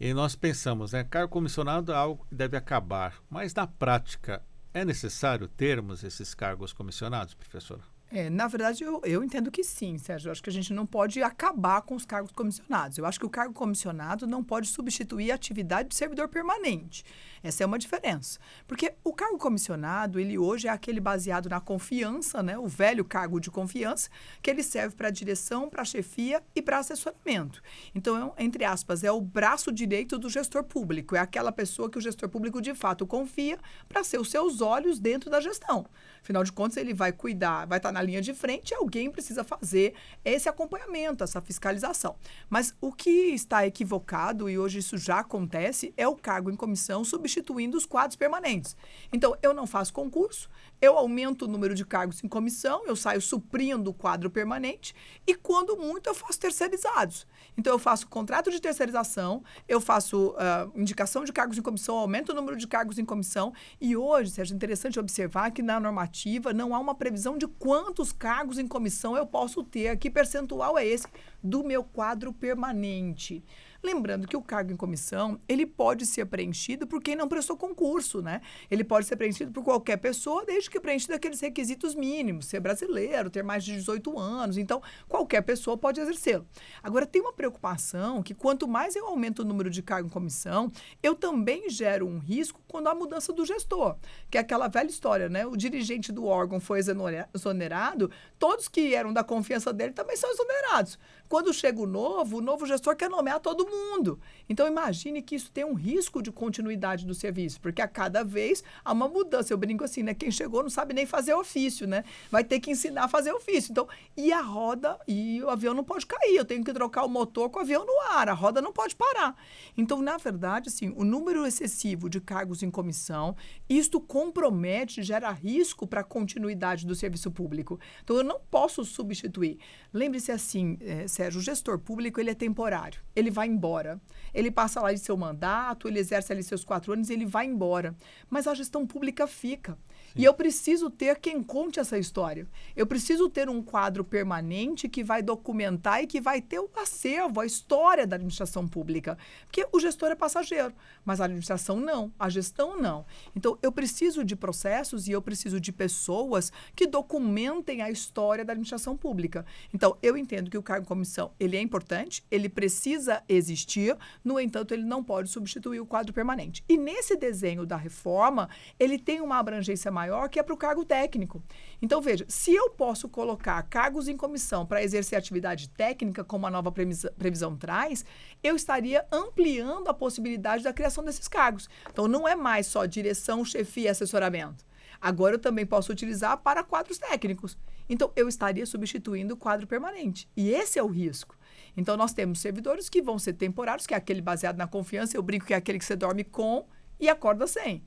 e nós pensamos, né, cargo comissionado é algo que deve acabar, mas na prática é necessário termos esses cargos comissionados, professora? Na verdade, eu entendo que sim, Sérgio. Eu acho que a gente não pode acabar com os cargos comissionados. Eu acho que o cargo comissionado não pode substituir a atividade de servidor permanente. Essa é uma diferença. Porque o cargo comissionado, ele hoje é aquele baseado na confiança, né? O velho cargo de confiança, que ele serve para direção, para chefia e para assessoramento. Então, entre aspas, é o braço direito do gestor público. É aquela pessoa que o gestor público, de fato, confia para ser os seus olhos dentro da gestão. Afinal de contas, ele vai cuidar, vai estar na linha de frente, e alguém precisa fazer esse acompanhamento, essa fiscalização. Mas o que está equivocado, e hoje isso já acontece, é o cargo em comissão substituindo os quadros permanentes. Então, eu não faço concurso, eu aumento o número de cargos em comissão, eu saio suprindo o quadro permanente e, quando muito, eu faço terceirizados. Então, eu faço contrato de terceirização, eu faço indicação de cargos em comissão, aumento o número de cargos em comissão. E hoje, Sérgio, é interessante observar que na normativa não há uma previsão de quantos cargos em comissão eu posso ter, que percentual é esse do meu quadro permanente. Lembrando que o cargo em comissão, ele pode ser preenchido por quem não prestou concurso, né? Ele pode ser preenchido por qualquer pessoa, desde que preenchido aqueles requisitos mínimos, ser brasileiro, ter mais de 18 anos. Então, qualquer pessoa pode exercê-lo. Agora, tem uma preocupação que quanto mais eu aumento o número de cargo em comissão, eu também gero um risco quando há mudança do gestor, que é aquela velha história, né? O dirigente do órgão foi exonerado, todos que eram da confiança dele também são exonerados. Quando chega o novo gestor quer nomear todo mundo. Então, imagine que isso tem um risco de continuidade do serviço, porque a cada vez há uma mudança. Eu brinco assim, né? Quem chegou não sabe nem fazer ofício, né? Vai ter que ensinar a fazer ofício. Então, e a roda, e o avião não pode cair. Eu tenho que trocar o motor com o avião no ar. A roda não pode parar. Então, na verdade, assim, o número excessivo de cargos em comissão, isto compromete, gera risco para a continuidade do serviço público. Então, eu não posso substituir. Lembre-se assim, Sérgio, o gestor público, ele é temporário. Ele vai embora. Ele passa lá de seu mandato, ele exerce ali seus 4 anos e ele vai embora. Mas a gestão pública fica. Sim. E eu preciso ter quem conte essa história. Eu preciso ter um quadro permanente que vai documentar e que vai ter o acervo, a história da administração pública. Porque o gestor é passageiro, mas a administração não, a gestão não. Então, eu preciso de processos e eu preciso de pessoas que documentem a história da administração pública. Então, eu entendo que o cargo em comissão, ele é importante, ele precisa existir, no entanto, ele não pode substituir o quadro permanente. E nesse desenho da reforma, ele tem uma abrangência maior que é para o cargo técnico. Então, veja, se eu posso colocar cargos em comissão para exercer atividade técnica, como a nova previsão traz, eu estaria ampliando a possibilidade da criação desses cargos. Então, não é mais só direção, chefia e assessoramento. Agora, eu também posso utilizar para quadros técnicos. Então, eu estaria substituindo o quadro permanente. E esse é o risco. Então, nós temos servidores que vão ser temporários, que é aquele baseado na confiança. Eu brinco que é aquele que você dorme com e acorda sem.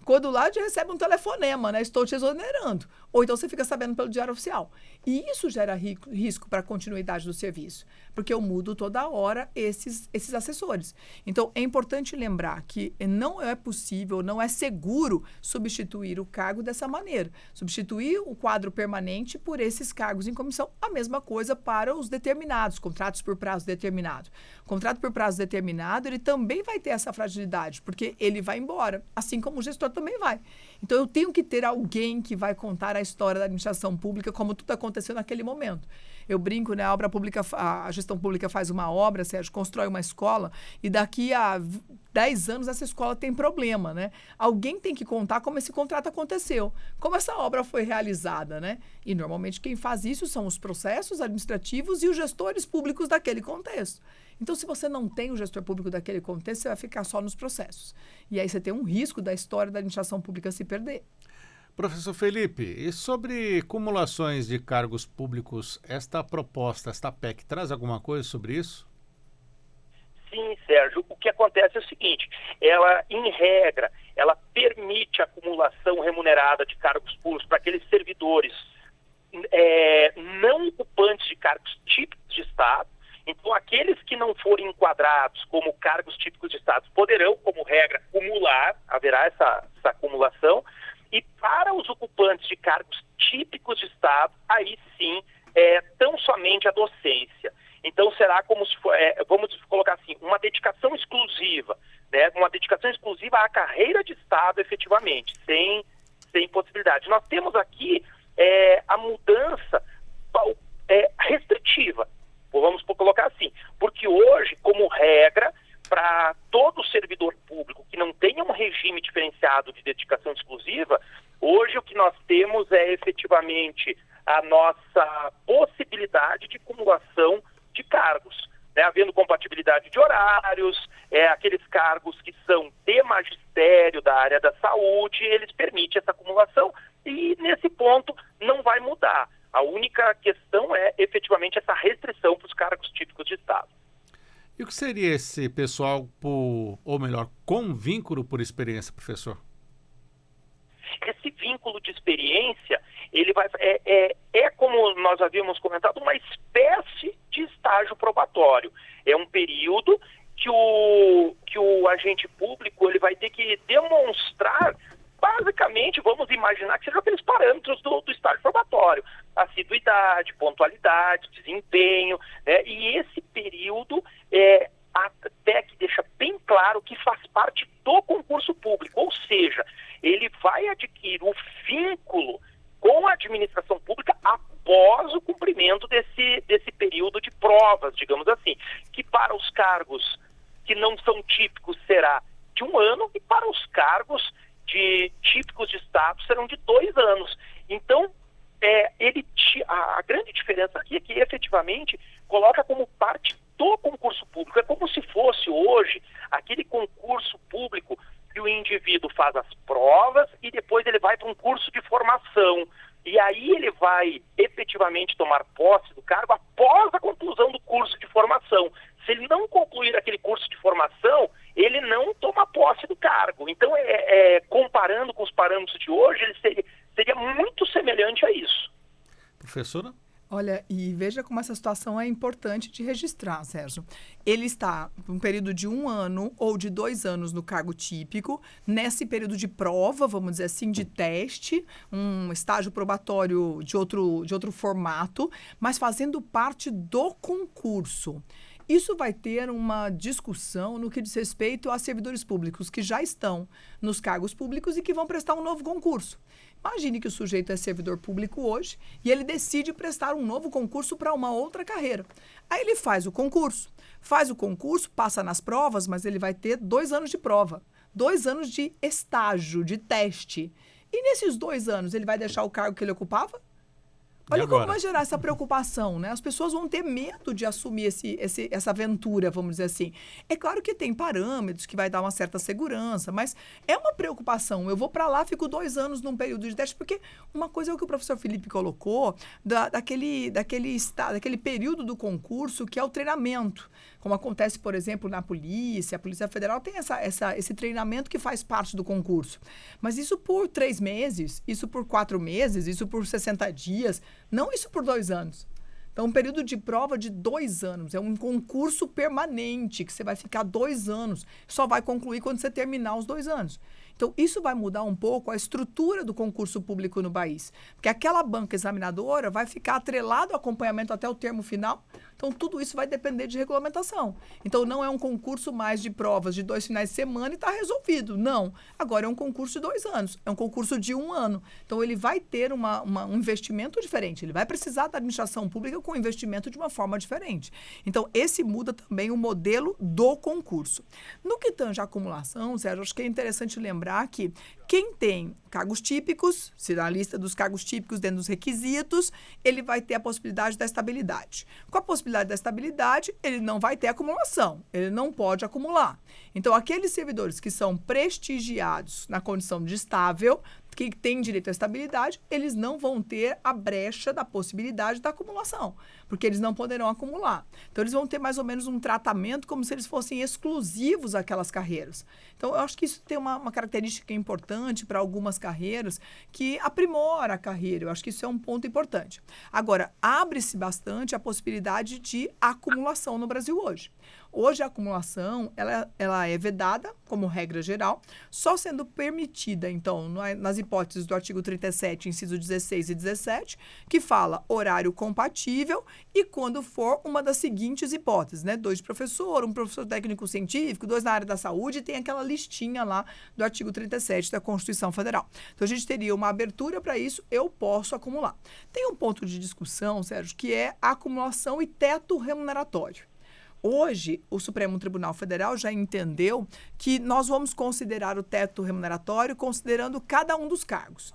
Quando lá já recebe um telefonema, né? Estou te exonerando. Ou então você fica sabendo pelo Diário Oficial. E isso gera risco para a continuidade do serviço, porque eu mudo toda hora esses assessores. Então, é importante lembrar que não é possível, não é seguro substituir o cargo dessa maneira. Substituir o quadro permanente por esses cargos em comissão. A mesma coisa para os determinados, contratos por prazo determinado. O contrato por prazo determinado, ele também vai ter essa fragilidade, porque ele vai embora, assim como o gestor também vai. Então, eu tenho que ter alguém que vai contar a história da administração pública, como tudo aconteceu naquele momento. Eu brinco, né? A gestão pública faz uma obra, Sérgio, constrói uma escola, e daqui a 10 anos essa escola tem problema, né? Alguém tem que contar como esse contrato aconteceu, como essa obra foi realizada, né? E normalmente quem faz isso são os processos administrativos e os gestores públicos daquele contexto. Então, se você não tem o gestor público daquele contexto, você vai ficar só nos processos. E aí você tem um risco da história da administração pública se perder. Professor Felipe, e sobre cumulações de cargos públicos, esta proposta, esta PEC, traz alguma coisa sobre isso? Sim, Sérgio. O que acontece é o seguinte, ela, em regra, ela permite a acumulação remunerada de cargos públicos para aqueles servidores não ocupantes de cargos típicos de Estado. Então, aqueles que não forem enquadrados como cargos típicos de Estado poderão, como regra, acumular, haverá essa acumulação. E para os ocupantes de cargos típicos de Estado, aí sim, tão somente a docência. Então, será como se for, vamos colocar assim, uma dedicação exclusiva, né? Uma dedicação exclusiva à carreira de Estado, efetivamente, sem possibilidade. Nós temos aqui a mudança restritiva, vamos colocar assim, porque hoje, como regra, para todo servidor público que não tenha um regime diferenciado de dedicação exclusiva, hoje o que nós temos é efetivamente a nossa possibilidade de acumulação de cargos, né? Havendo compatibilidade de horários, aqueles cargos que são de magistério da área da saúde, eles permitem essa acumulação e nesse ponto não vai mudar. A única questão é efetivamente essa restrição para os cargos típicos de Estado. E o que seria esse pessoal, ou melhor, com vínculo por experiência, professor? Esse vínculo de experiência, ele como nós havíamos comentado, uma espécie de estágio probatório. É um período que o agente público ele vai ter que demonstrar, basicamente, vamos imaginar que sejam aqueles parâmetros do estágio probatório. Assiduidade, pontualidade, desempenho, né? E esse período a PEC deixa bem claro que faz parte do concurso público, ou seja, ele vai adquirir o vínculo com a administração pública após o cumprimento desse período de provas, digamos assim, que para os cargos que não são típicos será de 1 ano e para os cargos típicos de Estado serão de 2 anos. Então, a grande diferença aqui é que efetivamente coloca como parte do concurso público. É como se fosse hoje aquele concurso público que o indivíduo faz as provas e depois ele vai para um curso de formação. E aí ele vai efetivamente tomar posse do cargo após a conclusão do curso de formação. Se ele não concluir aquele curso de formação, ele não toma posse do cargo. Então, comparando com os parâmetros de hoje, ele seria muito semelhante a isso. Professora? Olha, e veja como essa situação é importante de registrar, Sérgio. Ele está um período de 1 ano ou de 2 anos no cargo típico, nesse período de prova, vamos dizer assim, de teste, um estágio probatório de outro formato, mas fazendo parte do concurso. Isso vai ter uma discussão no que diz respeito a servidores públicos que já estão nos cargos públicos e que vão prestar um novo concurso. Imagine que o sujeito é servidor público hoje e ele decide prestar um novo concurso para uma outra carreira. Aí ele faz o concurso, passa nas provas, mas ele vai ter 2 anos de prova, 2 anos de estágio, de teste. E nesses 2 anos ele vai deixar o cargo que ele ocupava? Olha como vai gerar essa preocupação, né? As pessoas vão ter medo de assumir essa aventura, vamos dizer assim. É claro que tem parâmetros que vai dar uma certa segurança, mas é uma preocupação. Eu vou para lá, fico 2 anos num período de teste, porque uma coisa é o que o professor Felipe colocou, daquele período do concurso que é o treinamento. Como acontece, por exemplo, na polícia, a Polícia Federal tem esse treinamento que faz parte do concurso. Mas isso por 3 meses, isso por 4 meses, isso por 60 dias, não isso por 2 anos. Então, um período de prova de 2 anos. É um concurso permanente, que você vai ficar 2 anos. Só vai concluir quando você terminar os 2 anos. Então, isso vai mudar um pouco a estrutura do concurso público no país. Porque aquela banca examinadora vai ficar atrelado ao acompanhamento até o termo final. Então, tudo isso vai depender de regulamentação. Então, não é um concurso mais de provas de 2 finais de semana e está resolvido. Não. Agora é um concurso de 2 anos. É um concurso de 1 ano. Então, ele vai ter um investimento diferente. Ele vai precisar da administração pública com investimento de uma forma diferente. Então, esse muda também o modelo do concurso. No que tange à acumulação, Sérgio, acho que é interessante lembrar que quem tem cargos típicos, se na lista dos cargos típicos dentro dos requisitos, ele vai ter a possibilidade da estabilidade. Com a possibilidade da estabilidade, ele não vai ter acumulação, ele não pode acumular. Então, aqueles servidores que são prestigiados na condição de estável, que têm direito à estabilidade, eles não vão ter a brecha da possibilidade da acumulação, porque eles não poderão acumular. Então, eles vão ter mais ou menos um tratamento como se eles fossem exclusivos àquelas carreiras. Então, eu acho que isso tem uma característica importante para algumas carreiras que aprimora a carreira. Eu acho que isso é um ponto importante. Agora, abre-se bastante a possibilidade de acumulação no Brasil hoje. Hoje, a acumulação, ela é vedada, como regra geral, só sendo permitida, então, nas hipóteses do artigo 37, inciso 16 e 17, que fala horário compatível e quando for uma das seguintes hipóteses, né? 2 de professor, 1 professor técnico-científico, 2 na área da saúde, e tem aquela listinha lá do artigo 37 da Constituição Federal. Então, a gente teria uma abertura para isso, eu posso acumular. Tem um ponto de discussão, Sérgio, que é a acumulação e teto remuneratório. Hoje, o Supremo Tribunal Federal já entendeu que nós vamos considerar o teto remuneratório considerando cada um dos cargos.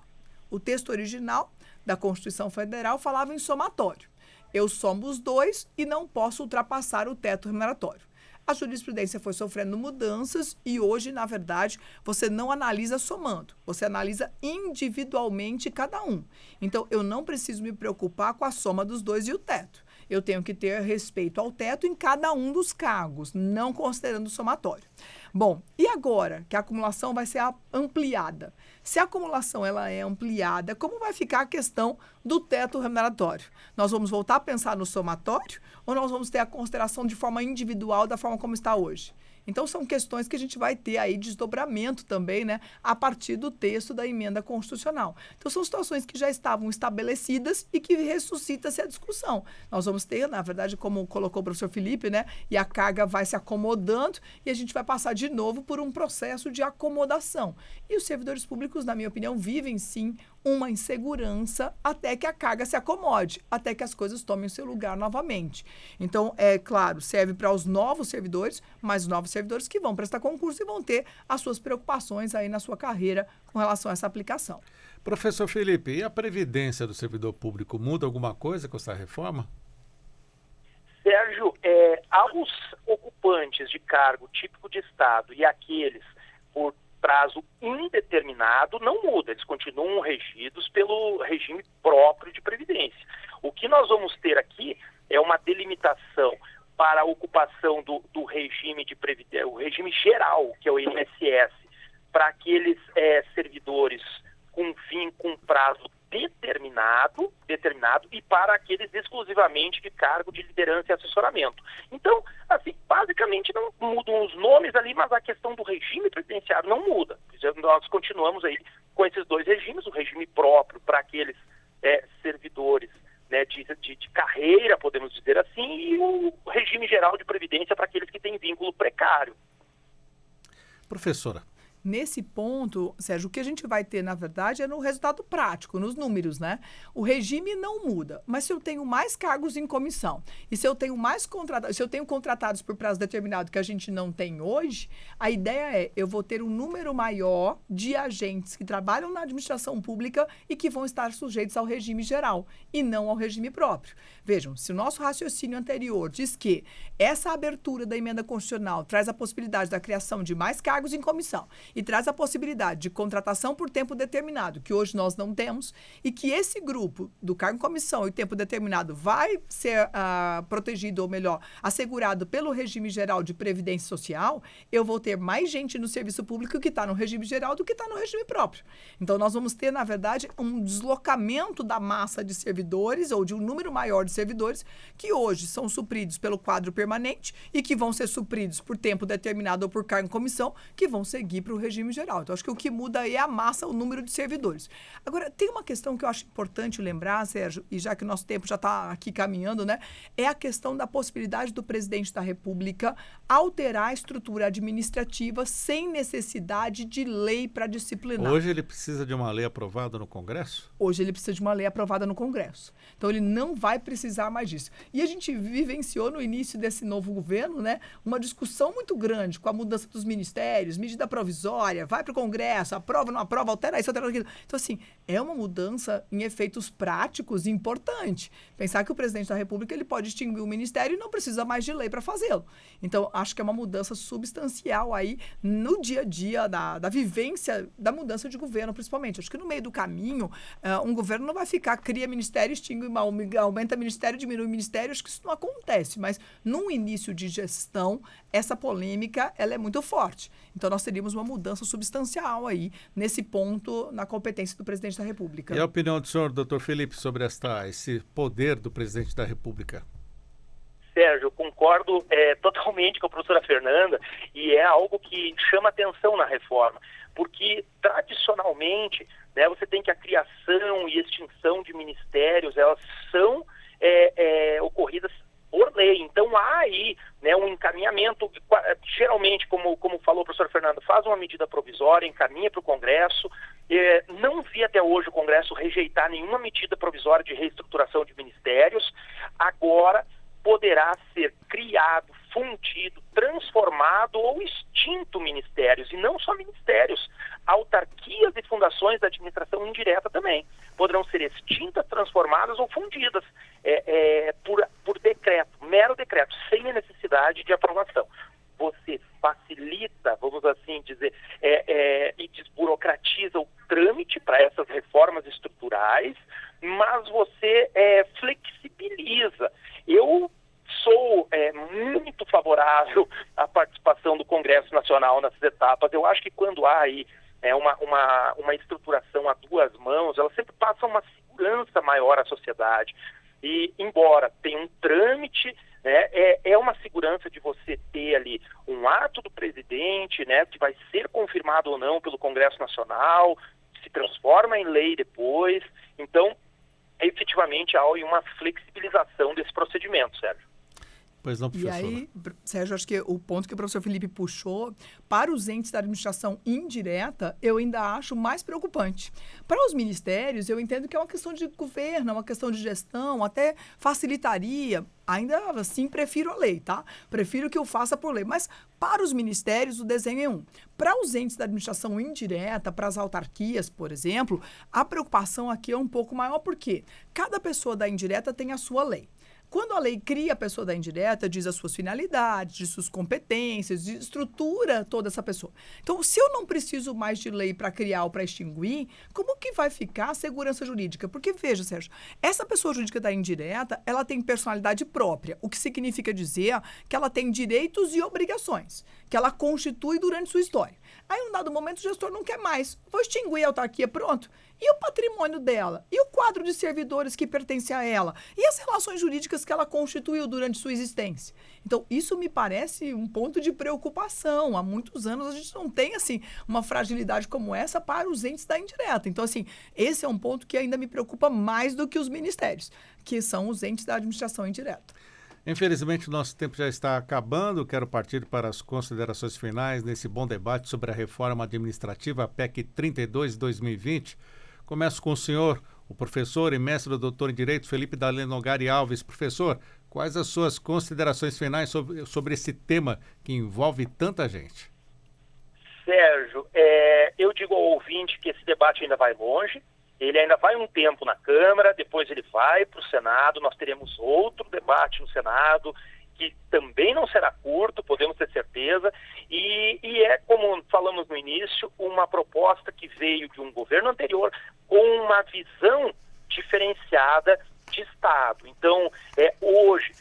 O texto original da Constituição Federal falava em somatório. Eu somo os 2 e não posso ultrapassar o teto remuneratório. A jurisprudência foi sofrendo mudanças e hoje, na verdade, você não analisa somando, você analisa individualmente cada um. Então, eu não preciso me preocupar com a soma dos 2 e o teto. Eu tenho que ter respeito ao teto em cada um dos cargos, não considerando o somatório. Bom, e agora que a acumulação vai ser ampliada? Se a acumulação ela é ampliada, como vai ficar a questão do teto remuneratório? Nós vamos voltar a pensar no somatório ou nós vamos ter a consideração de forma individual da forma como está hoje? Então, são questões que a gente vai ter aí desdobramento também, né, a partir do texto da emenda constitucional. Então, são situações que já estavam estabelecidas e que ressuscita-se a discussão. Nós vamos ter, na verdade, como colocou o professor Felipe, né, e a carga vai se acomodando e a gente vai passar de novo por um processo de acomodação. E os servidores públicos, na minha opinião, vivem, sim, uma insegurança até que a carga se acomode, até que as coisas tomem o seu lugar novamente. Então, é claro, serve para os novos servidores, mas os novos servidores que vão prestar concurso e vão ter as suas preocupações aí na sua carreira com relação a essa aplicação. Professor Felipe, e a previdência do servidor público muda alguma coisa com essa reforma? Sérgio, aos ocupantes de cargo típico de Estado e aqueles por prazo indeterminado, não muda, eles continuam regidos pelo regime próprio de previdência. O que nós vamos ter aqui é uma delimitação para a ocupação do regime de previdência, o regime geral, que é o INSS, para aqueles servidores com prazo determinado e para aqueles exclusivamente de cargo de liderança e assessoramento. Então, assim, basicamente não mudam os nomes ali, mas a questão do regime previdenciário não muda. Nós continuamos aí com esses 2 regimes, o regime próprio para aqueles servidores, né, de carreira, podemos dizer assim, e o regime geral de previdência para aqueles que têm vínculo precário. Professora. Nesse ponto, Sérgio, o que a gente vai ter, na verdade, é no resultado prático, nos números, né? O regime não muda, mas se eu tenho mais cargos em comissão e se eu tenho contratados por prazo determinado que a gente não tem hoje, a ideia é eu vou ter um número maior de agentes que trabalham na administração pública e que vão estar sujeitos ao regime geral e não ao regime próprio. Vejam, se o nosso raciocínio anterior diz que essa abertura da emenda constitucional traz a possibilidade da criação de mais cargos em comissão e traz a possibilidade de contratação por tempo determinado, que hoje nós não temos, e que esse grupo do cargo em comissão e tempo determinado vai ser protegido, ou melhor, assegurado pelo regime geral de previdência social, eu vou ter mais gente no serviço público que está no regime geral do que está no regime próprio. Então, nós vamos ter, na verdade, um deslocamento da massa de servidores, ou de um número maior de servidores, que hoje são supridos pelo quadro permanente e que vão ser supridos por tempo determinado ou por cargo em comissão, que vão seguir para o regime geral. Então, acho que o que muda aí é a massa, o número de servidores. Agora, tem uma questão que eu acho importante lembrar, Sérgio, e já que o nosso tempo já está aqui caminhando, né, é a questão da possibilidade do presidente da República alterar a estrutura administrativa sem necessidade de lei para disciplinar. Hoje ele precisa de uma lei aprovada no Congresso? Hoje ele precisa de uma lei aprovada no Congresso. Então, ele não vai precisar mais disso. E a gente vivenciou no início desse novo governo, né, uma discussão muito grande com a mudança dos ministérios, medida provisória, vai para o Congresso, aprova, não aprova, altera isso, altera aquilo. Então, assim, é uma mudança em efeitos práticos importante. Pensar que o presidente da República ele pode extinguir o ministério e não precisa mais de lei para fazê-lo. Então, acho que é uma mudança substancial aí no dia a dia da vivência da mudança de governo, principalmente. Acho que no meio do caminho, um governo não vai ficar, cria ministério, extingue, aumenta ministério, diminui ministério. Acho que isso não acontece. Mas, num início de gestão, essa polêmica ela é muito forte. Então, nós teríamos uma mudança substancial aí, nesse ponto, na competência do presidente da República. E a opinião do senhor, doutor Felipe, sobre esse poder do presidente da República? Sérgio, eu concordo totalmente com a professora Fernanda, e é algo que chama atenção na reforma, porque tradicionalmente, né, você tem que a criação e extinção de ministérios, elas são ocorridas por lei. Então há aí, né, um encaminhamento, geralmente, como falou o professor Fernando, faz uma medida provisória, encaminha para o Congresso. Não vi até hoje o Congresso rejeitar nenhuma medida provisória de reestruturação de ministérios. Agora poderá ser criado, fundido, transformado ou extinto ministérios, e não só ministérios, autarquias e fundações da administração indireta também poderão ser extintas, transformadas ou fundidas por decreto, mero decreto, sem a necessidade de aprovação. Você facilita, vamos assim dizer, e desburocratiza o trâmite para essas reformas estruturais, mas você flexibiliza. Eu sou muito favorável à participação do Congresso Nacional nessas etapas. Eu acho que quando há aí uma estruturação a duas mãos, ela sempre passa uma segurança maior à sociedade. E, embora tenha um trâmite, né, é uma segurança de você ter ali um ato do presidente, né, que vai ser confirmado ou não pelo Congresso Nacional, se transforma em lei depois. Então, efetivamente, há uma flexibilização desse procedimento, Sérgio. Pois não, professor. E aí, Sérgio, acho que o ponto que o professor Felipe puxou, para os entes da administração indireta, eu ainda acho mais preocupante. Para os ministérios, eu entendo que é uma questão de governo, é uma questão de gestão, até facilitaria. Ainda assim, prefiro a lei, tá? Prefiro que eu faça por lei. Mas para os ministérios, o desenho é um. Para os entes da administração indireta, para as autarquias, por exemplo, a preocupação aqui é um pouco maior, porque cada pessoa da indireta tem a sua lei. Quando a lei cria a pessoa da indireta, diz as suas finalidades, diz suas competências, estrutura toda essa pessoa. Então, se eu não preciso mais de lei para criar ou para extinguir, como que vai ficar a segurança jurídica? Porque, veja, Sérgio, essa pessoa jurídica da indireta, ela tem personalidade própria, o que significa dizer que ela tem direitos e obrigações, que ela constitui durante sua história. Aí, em um dado momento, o gestor não quer mais. Vou extinguir a autarquia, pronto. E o patrimônio dela? E o quadro de servidores que pertence a ela? E as relações jurídicas que ela constituiu durante sua existência? Então, isso me parece um ponto de preocupação. Há muitos anos a gente não tem, assim, uma fragilidade como essa para os entes da indireta. Então, assim, esse é um ponto que ainda me preocupa mais do que os ministérios, que são os entes da administração indireta. Infelizmente, o nosso tempo já está acabando. Quero partir para as considerações finais nesse bom debate sobre a reforma administrativa, a PEC 32 de 2020. Começo com o senhor, o professor e mestre doutor em Direito, Felipe Daleno Nogari Alves. Professor, quais as suas considerações finais sobre esse tema que envolve tanta gente? Sérgio, eu digo ao ouvinte que esse debate ainda vai longe. Ele ainda vai um tempo na Câmara, depois ele vai para o Senado, nós teremos outro debate no Senado que também não será curto, podemos ter certeza, e é, como falamos no início, uma proposta que veio de um governo anterior com uma visão diferenciada de Estado. Então, hoje,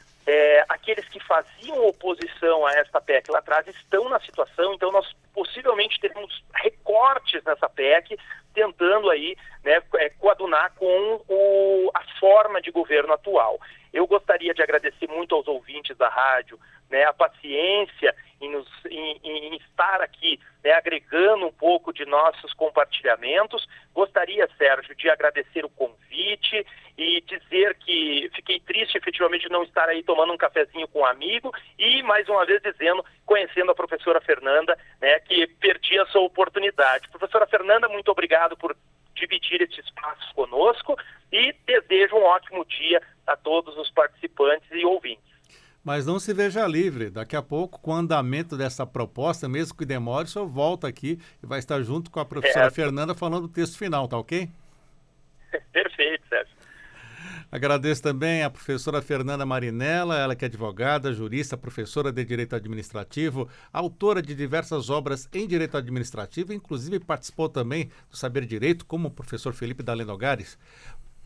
aqueles que faziam oposição a esta PEC lá atrás estão na situação, então nós possivelmente teremos recortes nessa PEC, tentando aí, né, coadunar com a forma de governo atual. Eu gostaria de agradecer muito aos ouvintes da rádio, né, a paciência em estar aqui, né, agregando um pouco de nossos compartilhamentos. Gostaria, Sérgio, de agradecer o convite e dizer que fiquei triste efetivamente de não estar aí tomando um cafezinho com um amigo e, mais uma vez, conhecendo a professora Fernanda, né, que perdi a sua oportunidade. Professora Fernanda, muito obrigado por dividir esse espaço conosco e desejo um ótimo dia a todos os participantes e ouvintes. Mas não se veja livre. Daqui a pouco, com o andamento dessa proposta, mesmo que demore, o senhor volta aqui e vai estar junto com a professora Fernanda falando do texto final, tá ok? Perfeito, Sérgio. Agradeço também a professora Fernanda Marinella, ela que é advogada, jurista, professora de Direito Administrativo, autora de diversas obras em Direito Administrativo, inclusive participou também do Saber Direito, como o professor Felipe Dalén Nogares.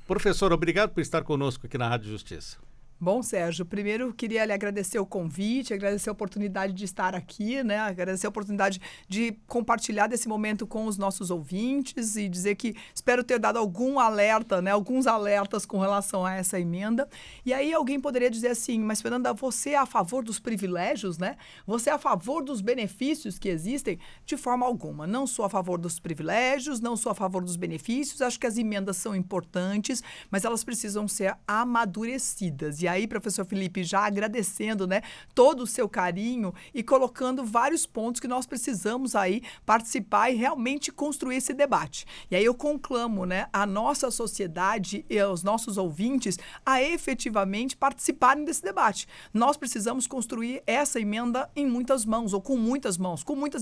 Professor, obrigado por estar conosco aqui na Rádio Justiça. Bom, Sérgio, primeiro eu queria lhe agradecer o convite, agradecer a oportunidade de estar aqui, né? Agradecer a oportunidade de compartilhar desse momento com os nossos ouvintes e dizer que espero ter dado algum alerta, né? Alguns alertas com relação a essa emenda. E aí alguém poderia dizer assim, mas Fernanda, você é a favor dos privilégios, né? Você é a favor dos benefícios que existem? De forma alguma. Não sou a favor dos privilégios, não sou a favor dos benefícios. Acho que as emendas são importantes, mas elas precisam ser amadurecidas. E aí, professor Felipe, já agradecendo, né, todo o seu carinho e colocando vários pontos que nós precisamos aí participar e realmente construir esse debate. E aí eu conclamo, né, a nossa sociedade e os nossos ouvintes a efetivamente participarem desse debate. Nós precisamos construir essa emenda em muitas mãos, ou com muitas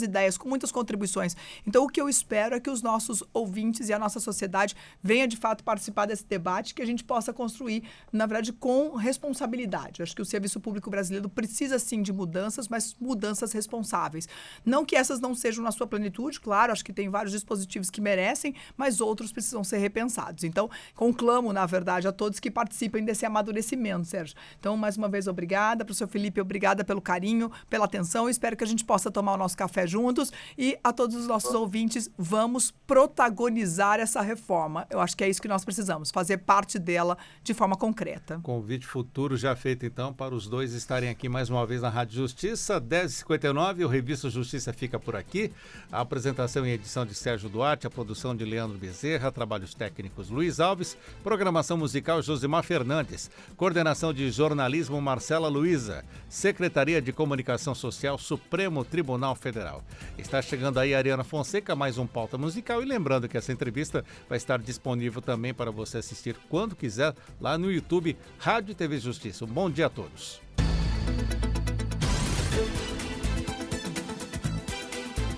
ideias, com muitas contribuições. Então, o que eu espero é que os nossos ouvintes e a nossa sociedade venha, de fato, participar desse debate, que a gente possa construir, na verdade, com responsabilidade. Acho que o serviço público brasileiro precisa, sim, de mudanças, mas mudanças responsáveis. Não que essas não sejam na sua plenitude, claro, acho que tem vários dispositivos que merecem, mas outros precisam ser repensados. Então, conclamo, na verdade, a todos que participem desse amadurecimento, Sérgio. Então, mais uma vez, obrigada. Professor Felipe, obrigada pelo carinho, pela atenção. Espero que a gente possa tomar o nosso café juntos e a todos os nossos ouvintes, vamos protagonizar essa reforma. Eu acho que é isso que nós precisamos, fazer parte dela de forma concreta. Convite futuro já feito, então, para os dois estarem aqui mais uma vez na Rádio Justiça, 10h59, o Revista Justiça fica por aqui. A apresentação e edição de Sérgio Duarte, a produção de Leandro Bezerra, trabalhos técnicos Luiz Alves, programação musical Josimar Fernandes, coordenação de jornalismo Marcela Luiza, Secretaria de Comunicação Social Supremo Tribunal Federal. Está chegando aí a Ariana Fonseca, mais um Pauta Musical, e lembrando que essa entrevista vai estar disponível também para você assistir quando quiser lá no YouTube Rádio e TV Justiça. Um bom dia a todos.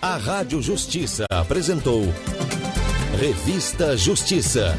A Rádio Justiça apresentou Revista Justiça.